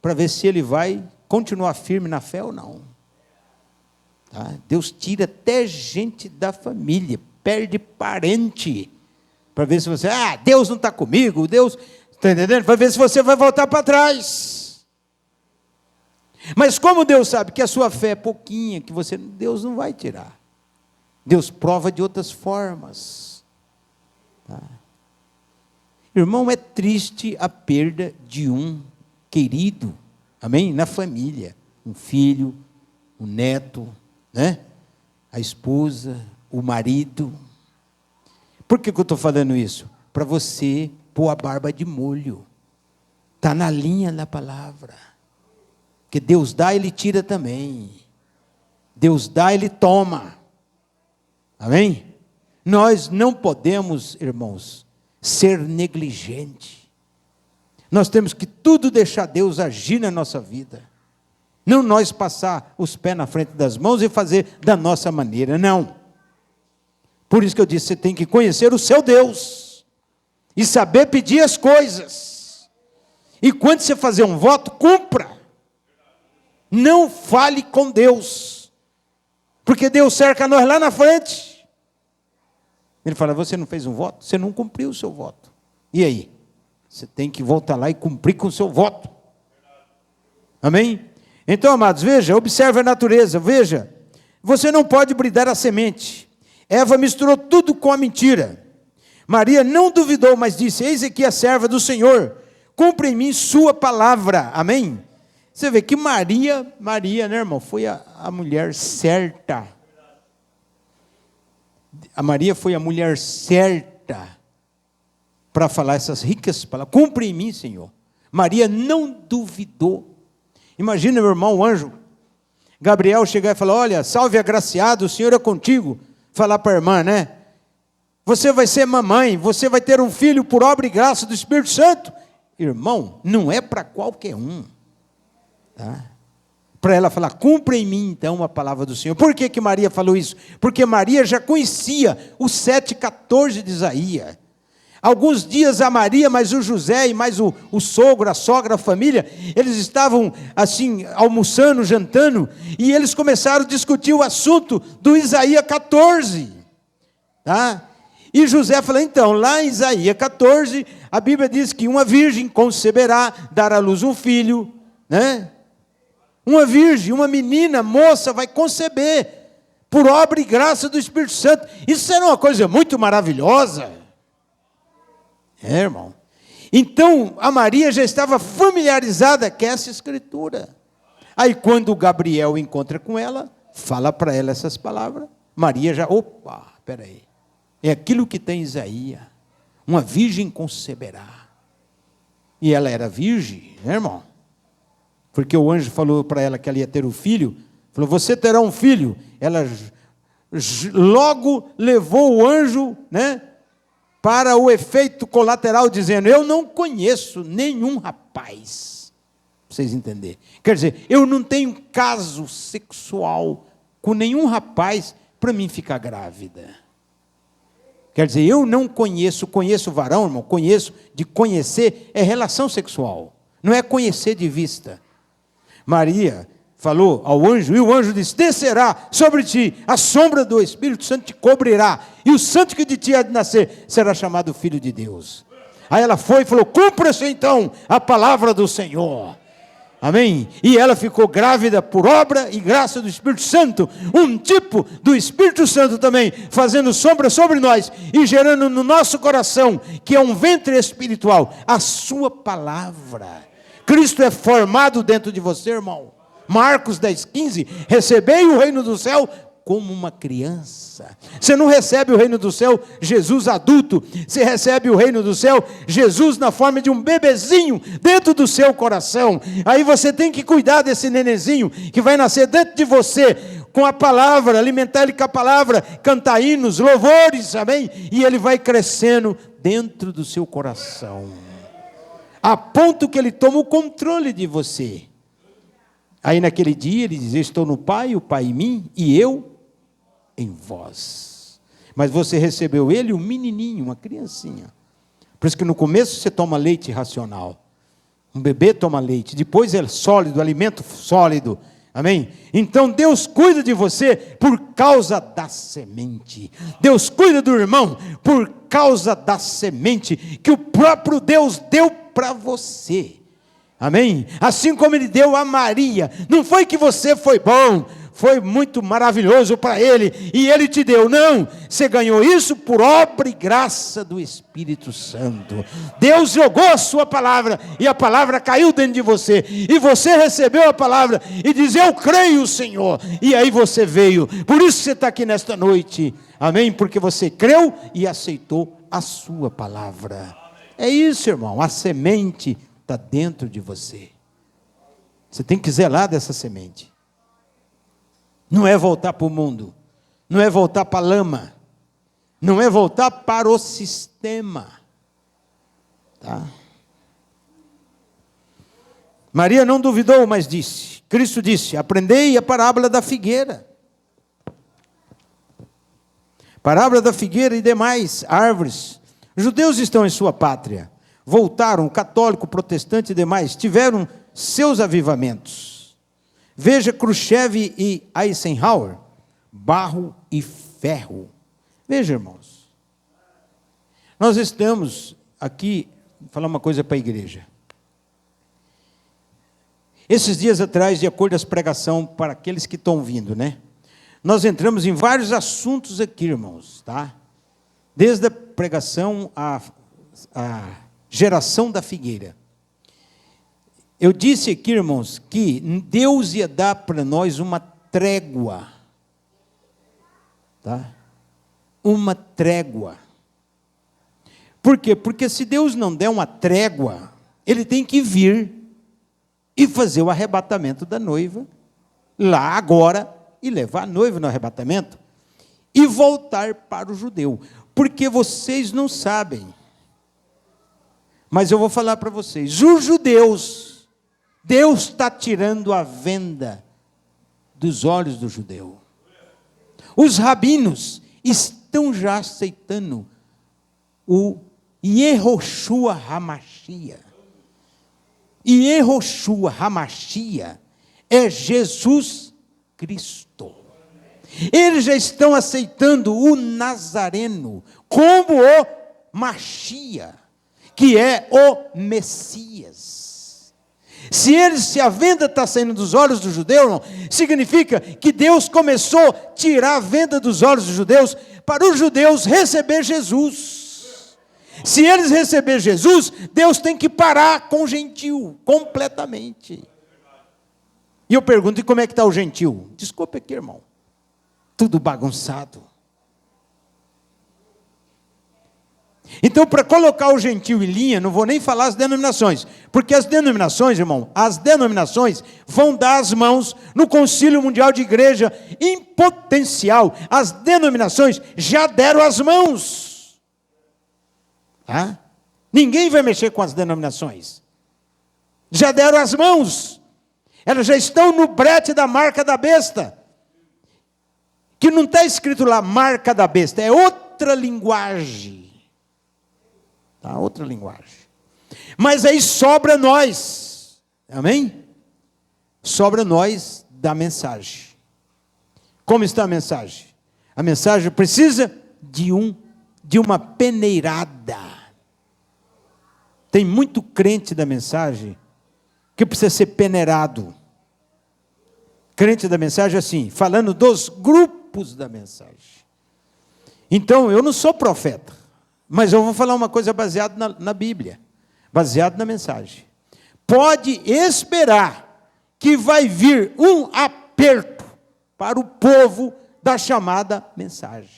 para ver se ele vai continuar firme na fé ou não. Tá? Deus tira até gente da família, perde parente, para ver se você, Deus não está comigo, Deus, está entendendo? Para ver se você vai voltar para trás. Mas como Deus sabe que a sua fé é pouquinha, que Deus não vai tirar. Deus prova de outras formas. Tá? Irmão, é triste a perda de um querido, amém? Na família, um filho, um neto, né? A esposa, o marido. Por que eu estou falando isso? Para você pôr a barba de molho. Está na linha da palavra. Que Deus dá, Ele tira também. Deus dá, Ele toma. Amém? Nós não podemos, irmãos, ser negligente. Nós temos que tudo deixar Deus agir na nossa vida. Não nós passar os pés na frente das mãos e fazer da nossa maneira, não. Por isso que eu disse, você tem que conhecer o seu Deus. E saber pedir as coisas. E quando você fazer um voto, cumpra. Não fale com Deus, porque Deus cerca nós lá na frente. Ele fala, você não fez um voto? Você não cumpriu o seu voto. E aí? Você tem que voltar lá e cumprir com o seu voto. Amém? Então, amados, veja, observe a natureza, veja. Você não pode bridar a semente. Eva misturou tudo com a mentira. Maria não duvidou, mas disse, eis aqui a serva do Senhor, cumpra em mim sua palavra. Amém? Você vê que Maria, né, irmão, foi a mulher certa. A Maria foi a mulher certa para falar essas ricas palavras. Cumpre em mim, Senhor. Maria não duvidou. Imagina, meu irmão, o anjo Gabriel chegar e falar, olha, salve agraciado, o Senhor é contigo. Falar para a irmã, né? Você vai ser mamãe, você vai ter um filho por obra e graça do Espírito Santo. Irmão, não é para qualquer um. Tá? Para ela falar, cumpra em mim então a palavra do Senhor. Por que Maria falou isso? Porque Maria já conhecia o 7,14 de Isaías. Alguns dias a Maria, mais o José e mais o sogro, a sogra, a família, eles estavam assim, almoçando, jantando, e eles começaram a discutir o assunto do Isaías 14. Tá? E José falou, então, lá em Isaías 14, a Bíblia diz que uma virgem conceberá, dará à luz um filho, né? Uma virgem, uma menina, moça, vai conceber, por obra e graça do Espírito Santo. Isso era uma coisa muito maravilhosa. Irmão. Então, a Maria já estava familiarizada com essa escritura. Aí, quando Gabriel encontra com ela, fala para ela essas palavras, Maria já, espera aí. É aquilo que tem Isaías. Uma virgem conceberá. E ela era virgem, né, irmão? Porque o anjo falou para ela que ela ia ter um filho, falou, você terá um filho. Ela logo levou o anjo, né, para o efeito colateral, dizendo, eu não conheço nenhum rapaz. Para vocês entenderem. Quer dizer, eu não tenho caso sexual com nenhum rapaz para mim ficar grávida. Quer dizer, eu não conheço varão, irmão, de conhecer é relação sexual. Não é conhecer de vista. Maria falou ao anjo, e o anjo disse, descerá sobre ti, a sombra do Espírito Santo te cobrirá, e o santo que de ti há de nascer, será chamado Filho de Deus. Aí ela foi e falou, cumpra-se então a palavra do Senhor. Amém? E ela ficou grávida por obra e graça do Espírito Santo, um tipo do Espírito Santo também, fazendo sombra sobre nós, e gerando no nosso coração, que é um ventre espiritual, a sua palavra. Cristo é formado dentro de você, irmão. Marcos 10:15, recebei o reino do céu como uma criança. Você não recebe o reino do céu Jesus adulto, você recebe o reino do céu Jesus na forma de um bebezinho dentro do seu coração. Aí você tem que cuidar desse nenenzinho que vai nascer dentro de você, com a palavra, alimentar ele com a palavra, cantar hinos, louvores, amém? E ele vai crescendo dentro do seu coração, a ponto que ele toma o controle de você. Aí naquele dia ele diz: estou no Pai, o Pai em mim, e eu em vós. Mas você recebeu ele, um menininho, uma criancinha. Por isso que no começo você toma leite racional. Um bebê toma leite, depois é sólido, alimento sólido. Amém? Então Deus cuida de você por causa da semente. Deus cuida do irmão por causa da semente que o próprio Deus deu para você. Amém? Assim como ele deu a Maria. Não foi que você foi bom, foi muito maravilhoso para ele e ele te deu. Não, você ganhou isso por obra e graça do Espírito Santo. Deus jogou a sua palavra e a palavra caiu dentro de você. E você recebeu a palavra e diz: eu creio, Senhor. E aí você veio. Por isso você está aqui nesta noite. Amém? Porque você creu e aceitou a sua palavra. É isso, irmão. A semente está dentro de você. Você tem que zelar dessa semente. Não é voltar para o mundo, não é voltar para a lama, não é voltar para o sistema. Tá? Maria não duvidou, mas disse, Cristo disse: aprendei a parábola da figueira. Parábola da figueira e demais árvores. Os judeus estão em sua pátria. Voltaram, católico, protestante e demais, tiveram seus avivamentos. Veja Khrushchev e Eisenhower, barro e ferro. Veja, irmãos, nós estamos aqui, vou falar uma coisa para a igreja. Esses dias atrás, de acordo com as pregações para aqueles que estão vindo, né? Nós entramos em vários assuntos aqui, irmãos, tá? Desde a pregação à geração da figueira. Eu disse aqui, irmãos, que Deus ia dar para nós uma trégua. Tá? Uma trégua. Por quê? Porque se Deus não der uma trégua, Ele tem que vir e fazer o arrebatamento da noiva, lá agora, e levar a noiva no arrebatamento, e voltar para o judeu. Porque vocês não sabem, mas eu vou falar para vocês, os judeus, Deus está tirando a venda dos olhos do judeu. Os rabinos estão já aceitando o Yehoshua HaMashiach. E Yehoshua HaMashiach é Jesus Cristo. Eles já estão aceitando o Nazareno como o Mashiach, que é o Messias. Se a venda está saindo dos olhos do judeu, não, significa que Deus começou a tirar a venda dos olhos dos judeus para os judeus receber Jesus. Se eles receber Jesus, Deus tem que parar com o gentil, completamente. E eu pergunto: e como é que está o gentil? Desculpa aqui, irmão. Tudo bagunçado. Então, para colocar o gentil em linha, não vou nem falar as denominações, porque as denominações, irmão, as denominações vão dar as mãos no Concílio Mundial de Igreja, em potencial. As denominações já deram as mãos. Tá? Ninguém vai mexer com as denominações. Já deram as mãos. Elas já estão no brete da marca da besta. Que não está escrito lá marca da besta, é outra linguagem. Tá? Outra linguagem. Mas aí sobra nós. Amém? Sobra nós da mensagem. Como está a mensagem? A mensagem precisa de uma peneirada. Tem muito crente da mensagem que precisa ser peneirado. Crente da mensagem assim, falando dos grupos da mensagem. Então, eu não sou profeta, mas eu vou falar uma coisa baseada na Bíblia, baseado na mensagem. Pode esperar que vai vir um aperto para o povo da chamada mensagem.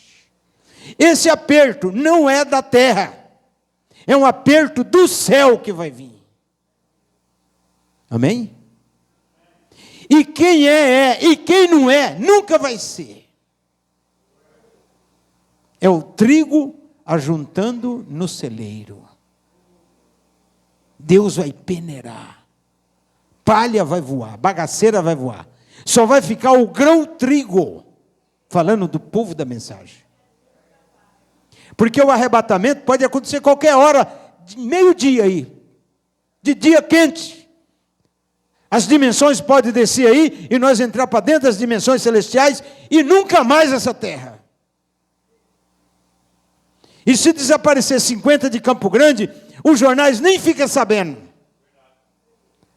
Esse aperto não é da terra, é um aperto do céu que vai vir. Amém? E quem é, e quem não é, nunca vai ser. É o trigo ajuntando no celeiro. Deus vai peneirar. Palha vai voar, bagaceira vai voar. Só vai ficar o grão-trigo, falando do povo da mensagem. Porque o arrebatamento pode acontecer qualquer hora, de meio-dia aí, de dia quente. As dimensões podem descer aí, e nós entrar para dentro das dimensões celestiais, e nunca mais essa terra. E se desaparecer 50 de Campo Grande, os jornais nem ficam sabendo.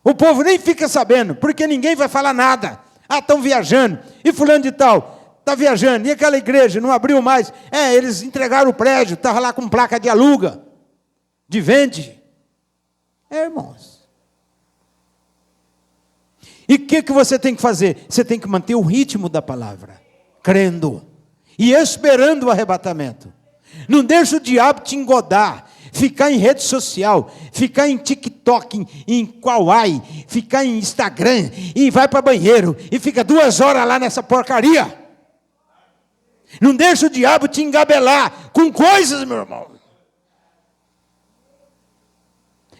O povo nem fica sabendo, porque ninguém vai falar nada. Ah, estão viajando. E fulano de tal, está viajando. E aquela igreja não abriu mais. Eles entregaram o prédio, estava lá com placa de aluga, de vende. Irmãos. E o que você tem que fazer? Você tem que manter o ritmo da palavra, crendo e esperando o arrebatamento. Não deixa o diabo te engodar, ficar em rede social, ficar em TikTok, em Kawaii, ficar em Instagram, e vai para banheiro, e fica 2 horas lá nessa porcaria. Não deixa o diabo te engabelar com coisas, meu irmão.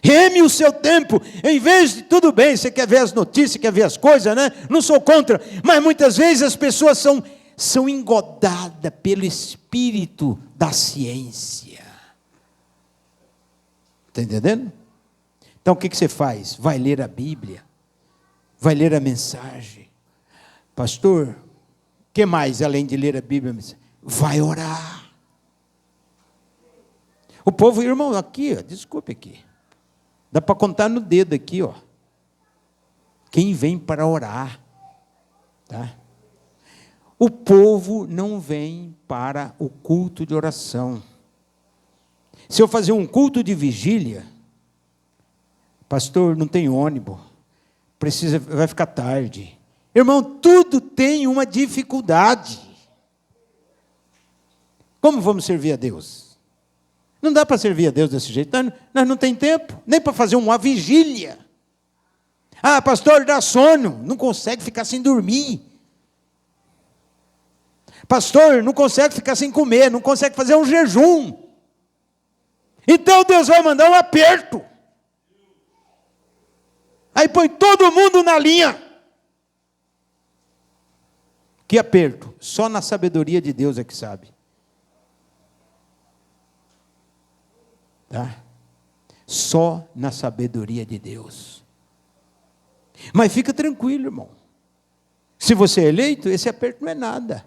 Reme o seu tempo, em vez de, tudo bem, você quer ver as notícias, quer ver as coisas, né? Não sou contra, mas muitas vezes as pessoas são engodadas pelo espírito da ciência. Está entendendo? Então o que você faz? Vai ler a Bíblia, vai ler a mensagem. Pastor, o que mais além de ler a Bíblia? Vai orar. O povo, irmão, aqui, desculpe aqui. Dá para contar no dedo aqui, ó. Quem vem para orar, tá? O povo não vem para o culto de oração. Se eu fazer um culto de vigília, pastor, não tem ônibus, vai ficar tarde. Irmão, tudo tem uma dificuldade. Como vamos servir a Deus? Não dá para servir a Deus desse jeito. Nós não temos tempo, nem para fazer uma vigília. Ah, pastor, dá sono, não consegue ficar sem dormir. Pastor, não consegue ficar sem comer, não consegue fazer um jejum. Então Deus vai mandar um aperto. Aí põe todo mundo na linha. Que aperto? Só na sabedoria de Deus é que sabe. Tá? Só na sabedoria de Deus. Mas fica tranquilo, irmão. Se você é eleito, esse aperto não é nada.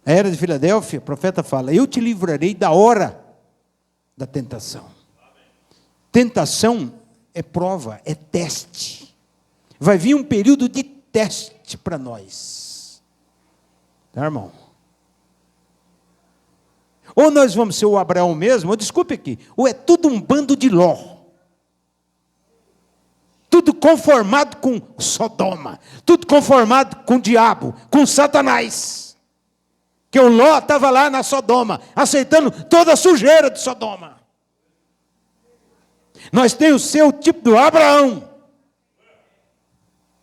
A era de Filadélfia, o profeta fala: eu te livrarei da hora da tentação. Tentação é prova, é teste. Vai vir um período de teste para nós. Tá, irmão? Ou nós vamos ser o Abraão mesmo, ou desculpe aqui, ou é tudo um bando de Ló. Tudo conformado com Sodoma. Tudo conformado com o diabo, com Satanás. Que o Ló estava lá na Sodoma, aceitando toda a sujeira de Sodoma. Nós temos o seu tipo do Abraão.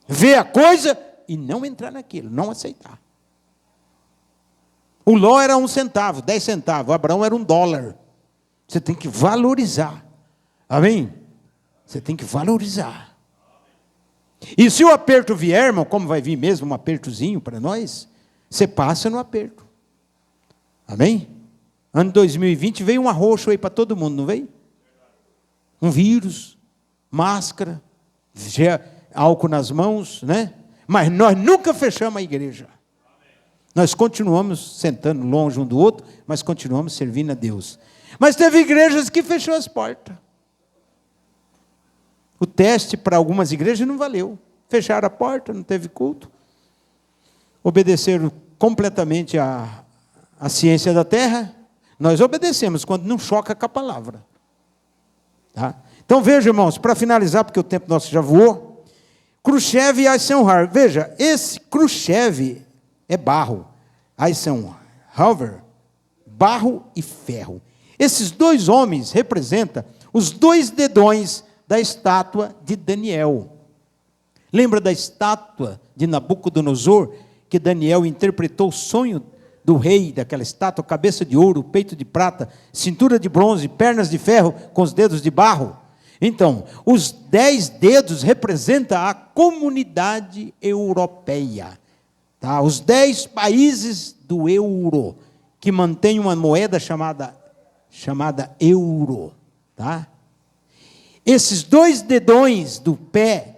Ver a coisa e não entrar naquilo, não aceitar. O Ló era 1 centavo, 10 centavos. O Abraão era $1. Você tem que valorizar. Amém? Você tem que valorizar. E se o aperto vier, irmão, como vai vir mesmo um apertozinho para nós, você passa no aperto. Amém? Ano 2020 veio um arroxo aí para todo mundo, não veio? Um vírus, máscara, álcool nas mãos, né? Mas nós nunca fechamos a igreja. Nós continuamos sentando longe um do outro, mas continuamos servindo a Deus. Mas teve igrejas que fechou as portas. O teste para algumas igrejas não valeu. Fecharam a porta, não teve culto. Obedeceram completamente a ciência da terra. Nós obedecemos quando não choca com a palavra. Tá? Então veja, irmãos, para finalizar, porque o tempo nosso já voou, Khrushchev e Eisenhower. Veja, esse Khrushchev é barro, Eisenhower, barro e ferro. Esses dois homens representam os dois dedões da estátua de Daniel. Lembra da estátua de Nabucodonosor, que Daniel interpretou o sonho do rei daquela estátua, cabeça de ouro, peito de prata, cintura de bronze, pernas de ferro, com os dedos de barro? Então, os 10 dedos representam a comunidade europeia. Tá? Os 10 países do euro, que mantêm uma moeda chamada euro. Tá? Esses 2 dedões do pé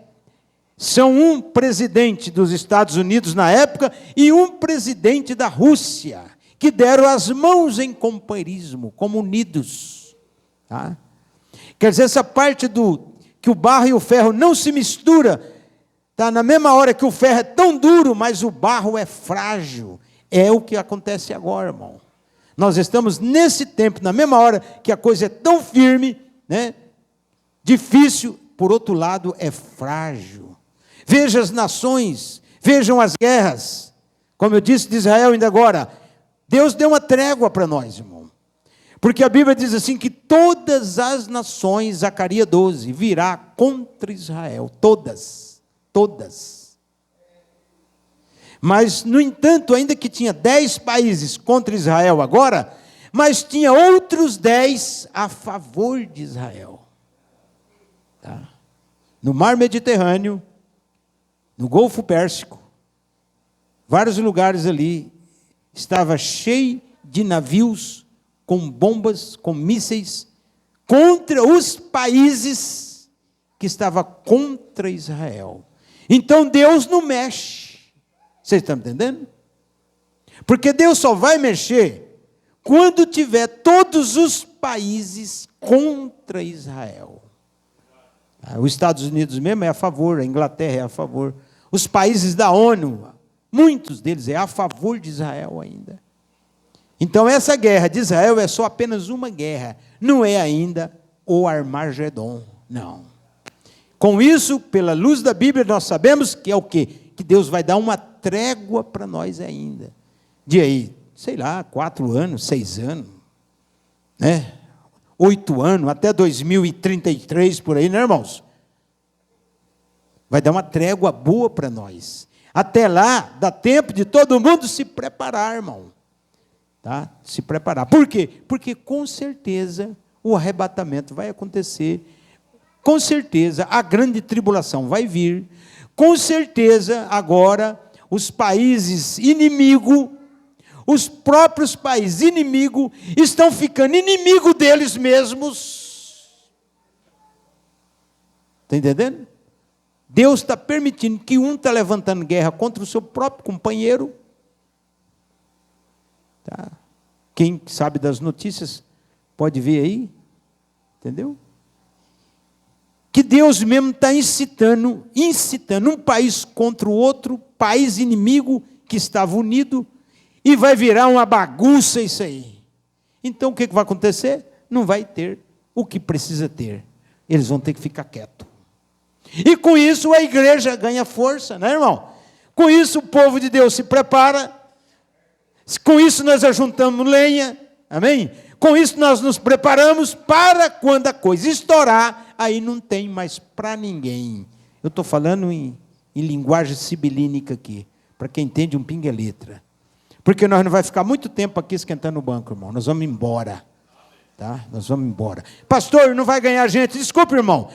são um presidente dos Estados Unidos na época e um presidente da Rússia, que deram as mãos em companheirismo, como unidos. Tá? Quer dizer, essa parte que o barro e o ferro não se misturam, tá? Na mesma hora que o ferro é tão duro, mas o barro é frágil. É o que acontece agora, irmão. Nós estamos nesse tempo, na mesma hora que a coisa é tão firme, né? Difícil, por outro lado, é frágil. Veja as nações, vejam as guerras. Como eu disse de Israel ainda agora, Deus deu uma trégua para nós, irmão. Porque a Bíblia diz assim que todas as nações, Zacarias 12, virá contra Israel. Todas. Mas, no entanto, ainda que tinha 10 países contra Israel agora, mas tinha outros 10 a favor de Israel. Tá? No Mar Mediterrâneo, no Golfo Pérsico, vários lugares ali, estava cheio de navios com bombas, com mísseis, contra os países que estavam contra Israel. Então Deus não mexe. Vocês estão entendendo? Porque Deus só vai mexer quando tiver todos os países contra Israel. Os Estados Unidos mesmo é a favor, a Inglaterra é a favor. Os países da ONU, muitos deles é a favor de Israel ainda. Então essa guerra de Israel é só apenas uma guerra, não é ainda o Armagedon, não. Com isso, pela luz da Bíblia, nós sabemos que é o quê? Que Deus vai dar uma trégua para nós ainda. De aí, sei lá, 4 anos, 6 anos, né? 8 anos, até 2033, por aí, né, irmãos? Vai dar uma trégua boa para nós. Até lá, dá tempo de todo mundo se preparar, irmão. Tá? Se preparar. Por quê? Porque com certeza o arrebatamento vai acontecer. Com certeza a grande tribulação vai vir. Com certeza agora os países inimigos, os próprios países inimigos, estão ficando inimigo deles mesmos. Está entendendo? Deus está permitindo que um está levantando guerra contra o seu próprio companheiro. Tá? Quem sabe das notícias pode ver aí. Entendeu? Que Deus mesmo está incitando um país contra o outro, país inimigo que estava unido, e vai virar uma bagunça isso aí. Então o que vai acontecer? Não vai ter o que precisa ter. Eles vão ter que ficar quietos. E com isso a igreja ganha força, né, irmão? Com isso o povo de Deus se prepara. Com isso nós ajuntamos lenha, amém? Com isso nós nos preparamos para quando a coisa estourar, aí não tem mais para ninguém. Eu estou falando em linguagem sibilínica aqui, para quem entende um pinga-letra. Porque nós não vamos ficar muito tempo aqui esquentando o banco, irmão. Nós vamos embora. Tá? Nós vamos embora. Pastor, não vai ganhar gente. Desculpe, irmão.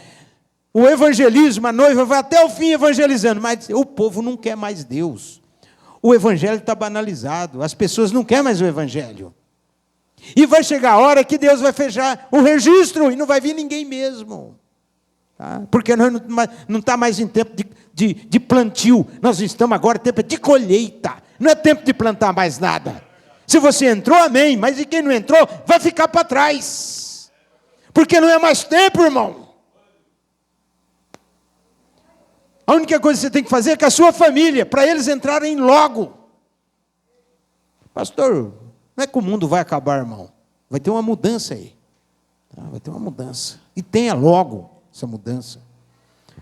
O evangelismo, a noiva vai até o fim evangelizando, mas o povo não quer mais Deus. O evangelho está banalizado, as pessoas não querem mais o evangelho. E vai chegar a hora que Deus vai fechar o registro e não vai vir ninguém mesmo. Tá? Porque nós não está mais em tempo de plantio, nós estamos agora em tempo de colheita, não é tempo de plantar mais nada. Se você entrou, amém, mas e quem não entrou, vai ficar para trás. Porque não é mais tempo, irmão. A única coisa que você tem que fazer é com a sua família, para eles entrarem logo. Pastor, não é que o mundo vai acabar, irmão. Vai ter uma mudança aí. Vai ter uma mudança. E tenha logo essa mudança.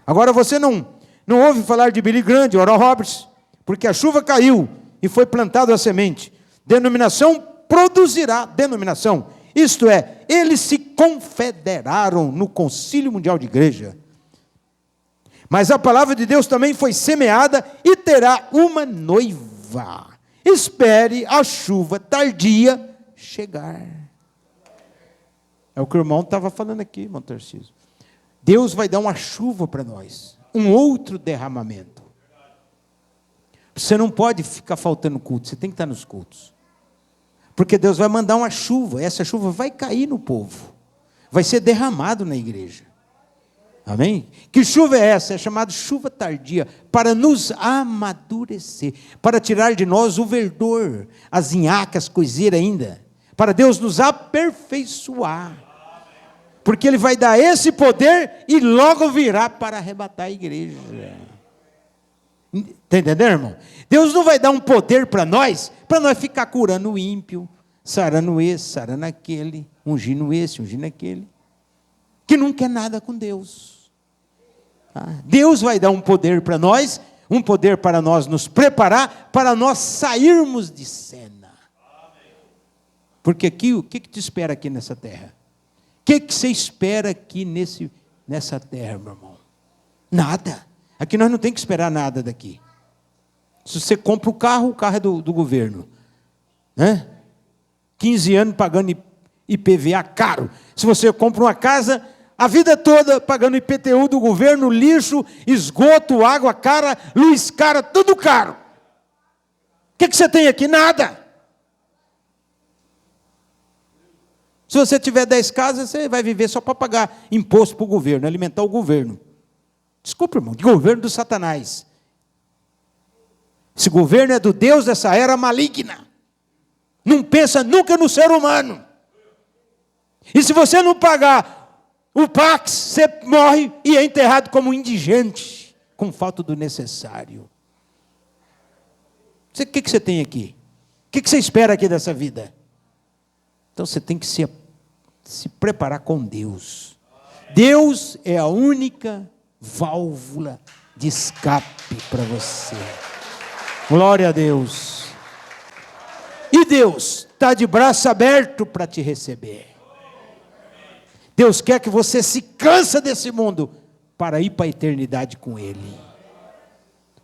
Agora você não ouve falar de Billy Graham, Oral Roberts, porque a chuva caiu e foi plantada a semente. Denominação produzirá denominação. Isto é, eles se confederaram no Concílio Mundial de Igreja. Mas a palavra de Deus também foi semeada e terá uma noiva. Espere a chuva tardia chegar. É o que o irmão estava falando aqui, irmão Tarcísio. Deus vai dar uma chuva para nós, um outro derramamento. Você não pode ficar faltando culto, você tem que estar nos cultos. Porque Deus vai mandar uma chuva, essa chuva vai cair no povo, vai ser derramado na igreja. Amém? Que chuva é essa? É chamada chuva tardia, para nos amadurecer, para tirar de nós o verdor, as inhacas, coiseira ainda, para Deus nos aperfeiçoar. Porque Ele vai dar esse poder e logo virá para arrebatar a igreja. Está entendendo, irmão? Deus não vai dar um poder para nós ficar curando o ímpio, sarando esse, sarando aquele, ungindo esse, ungindo aquele, que não quer nada com Deus. Deus vai dar um poder para nós, um poder para nós nos preparar, para nós sairmos de cena. Porque aqui, o que te espera aqui nessa terra? O que você espera aqui nessa terra, meu irmão? Nada. Aqui nós não temos que esperar nada daqui. Se você compra o carro é do governo. Né? 15 anos pagando IPVA caro. Se você compra uma casa, a vida toda pagando IPTU do governo, lixo, esgoto, água cara, luz cara, tudo caro. O que você tem aqui? Nada. Se você tiver 10 casas, você vai viver só para pagar imposto para o governo, alimentar o governo. Desculpa, irmão, de governo do Satanás. Esse governo é do Deus dessa era maligna. Não pensa nunca no ser humano. E se você não pagar o Pax, você morre e é enterrado como indigente, com falta do necessário. O que você tem aqui? O que você espera aqui dessa vida? Então você tem que se preparar com Deus. Deus é a única válvula de escape para você. Glória a Deus. E Deus está de braço aberto para te receber. Deus quer que você se canse desse mundo para ir para a eternidade com Ele.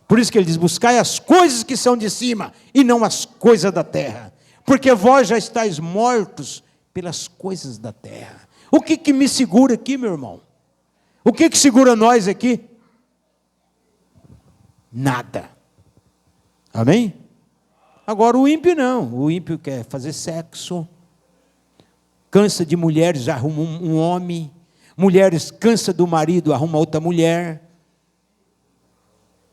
Por isso que Ele diz, buscai as coisas que são de cima e não as coisas da terra. Porque vós já estáis mortos pelas coisas da terra. O que me segura aqui, meu irmão? O que segura nós aqui? Nada. Amém? Agora o ímpio não. O ímpio quer fazer sexo. Cansa de mulheres, arruma um homem. Mulheres cansa do marido, arruma outra mulher.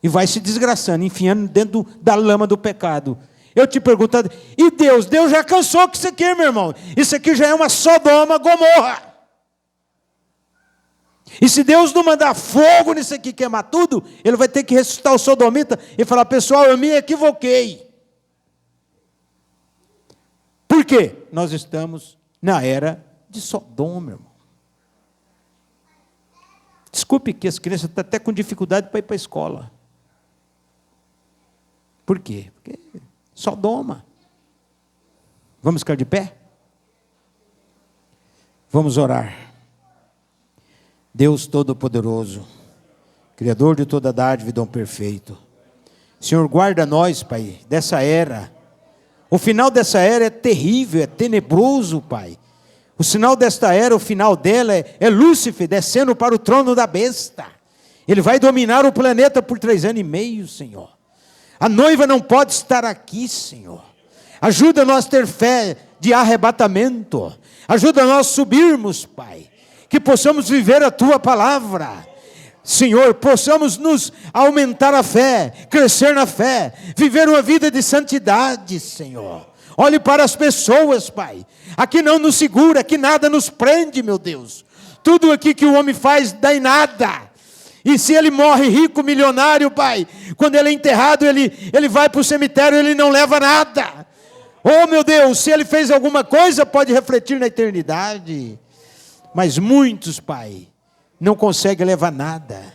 E vai se desgraçando, enfiando dentro da lama do pecado. Eu te pergunto, e Deus? Deus já cansou com isso aqui, meu irmão. Isso aqui já é uma Sodoma, Gomorra. E se Deus não mandar fogo nisso aqui, queimar tudo, Ele vai ter que ressuscitar o sodomita e falar, pessoal, eu me equivoquei. Por quê? Nós estamos na era de Sodoma, meu irmão. Desculpe que as crianças estão até com dificuldade para ir para a escola. Por quê? Porque Sodoma. Vamos ficar de pé? Vamos orar. Deus Todo-Poderoso, Criador de toda dádiva e dom perfeito. Senhor, guarda nós, Pai, dessa era. O final dessa era é terrível, é tenebroso, Pai. O sinal desta era, o final dela é Lúcifer descendo para o trono da besta. Ele vai dominar o planeta por 3 anos e meio, Senhor. A noiva não pode estar aqui, Senhor. Ajuda nós a ter fé de arrebatamento. Ajuda nós a subirmos, Pai. Que possamos viver a Tua palavra. Senhor, possamos nos aumentar a fé, crescer na fé, viver uma vida de santidade, Senhor. Olhe para as pessoas, Pai. Aqui não nos segura, aqui nada nos prende, meu Deus. Tudo aqui que o homem faz dá em nada. E se ele morre rico, milionário, Pai, quando ele é enterrado, ele vai para o cemitério, ele não leva nada. Oh, meu Deus, se ele fez alguma coisa, pode refletir na eternidade. Mas muitos, Pai, não conseguem levar nada.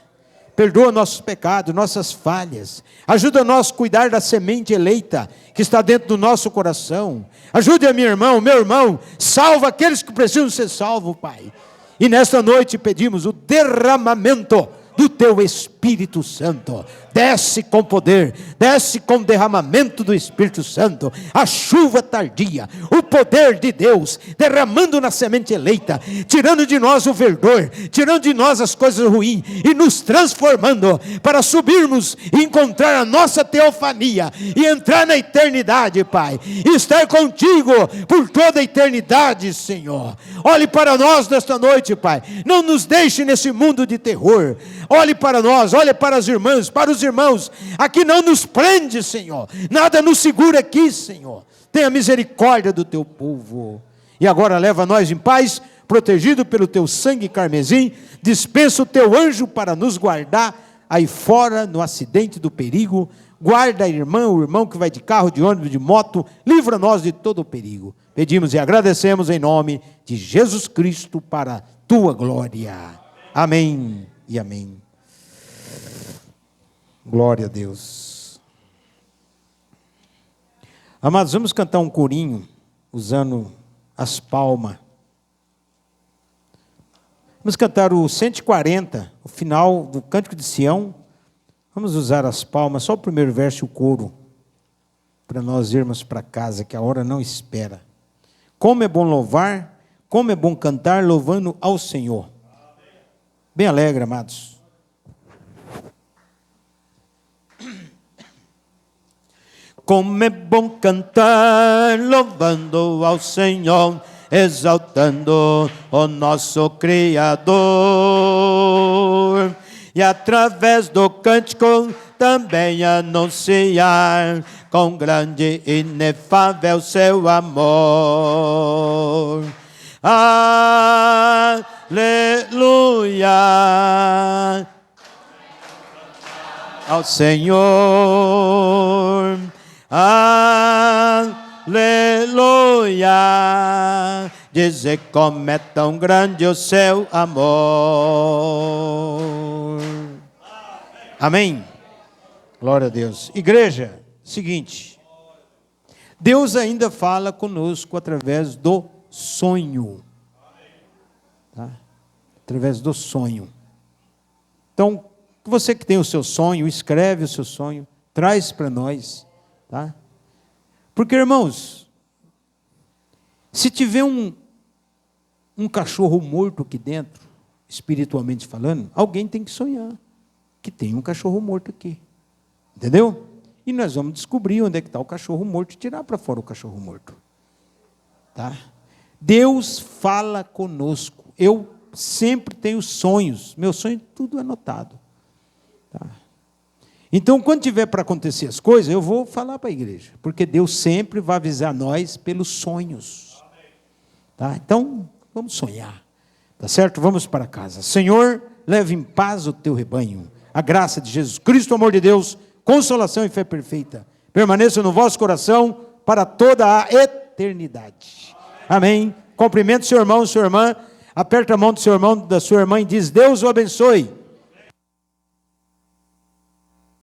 Perdoa nossos pecados, nossas falhas. Ajuda nós a cuidar da semente eleita que está dentro do nosso coração. Ajude a minha irmã, o meu irmão. Salva aqueles que precisam ser salvos, Pai. E nesta noite pedimos o derramamento do Teu Espírito Santo. Desce com poder, desce com derramamento do Espírito Santo, a chuva tardia, o poder de Deus, derramando na semente eleita, tirando de nós o verdor, tirando de nós as coisas ruins, e nos transformando, para subirmos e encontrar a nossa teofania, e entrar na eternidade, Pai, e estar contigo por toda a eternidade, Senhor. Olhe para nós nesta noite, Pai, não nos deixe nesse mundo de terror. Olhe para nós, olhe para as irmãs, para os irmãos, aqui não nos prende, Senhor, nada nos segura aqui, Senhor. Tenha misericórdia do Teu povo, e agora leva nós em paz, protegido pelo Teu sangue carmesim. Dispensa o Teu anjo para nos guardar aí fora, no acidente do perigo. Guarda a irmã, o irmão que vai de carro, de ônibus, de moto, livra nós de todo o perigo. Pedimos e agradecemos em nome de Jesus Cristo, para a Tua glória. Amém e amém. Glória a Deus. Amados, vamos cantar um corinho, usando as palmas. Vamos cantar o 140, o final do Cântico de Sião. Vamos usar as palmas, só o primeiro verso e o coro, para nós irmos para casa, que a hora não espera. Como é bom louvar, como é bom cantar, louvando ao Senhor. Bem alegre, amados. Como é bom cantar, louvando ao Senhor, exaltando o nosso Criador. E através do cântico também anunciar com grande e inefável seu amor. Aleluia ao Senhor. Aleluia, dizer como é tão grande o seu amor. Amém. Glória a Deus. Igreja, seguinte, Deus ainda fala conosco através do sonho. Tá? Através do sonho. Então, você que tem o seu sonho, escreve o seu sonho, traz para nós. Tá? Porque, irmãos, se tiver um cachorro morto aqui dentro, espiritualmente falando, alguém tem que sonhar que tem um cachorro morto aqui. Entendeu? E nós vamos descobrir onde é que está o cachorro morto e tirar para fora o cachorro morto. Tá? Deus fala conosco. Eu sempre tenho sonhos. Meu sonho tudo é anotado. Tá? Então, quando tiver para acontecer as coisas, eu vou falar para a igreja, porque Deus sempre vai avisar nós pelos sonhos. Tá? Então, vamos sonhar. Tá certo? Vamos para casa. Senhor, leve em paz o teu rebanho. A graça de Jesus Cristo, o amor de Deus, consolação e fé perfeita permaneça no vosso coração para toda a eternidade. Amém. Cumprimente seu irmão, sua irmã. Aperta a mão do seu irmão, da sua irmã e diz: Deus o abençoe.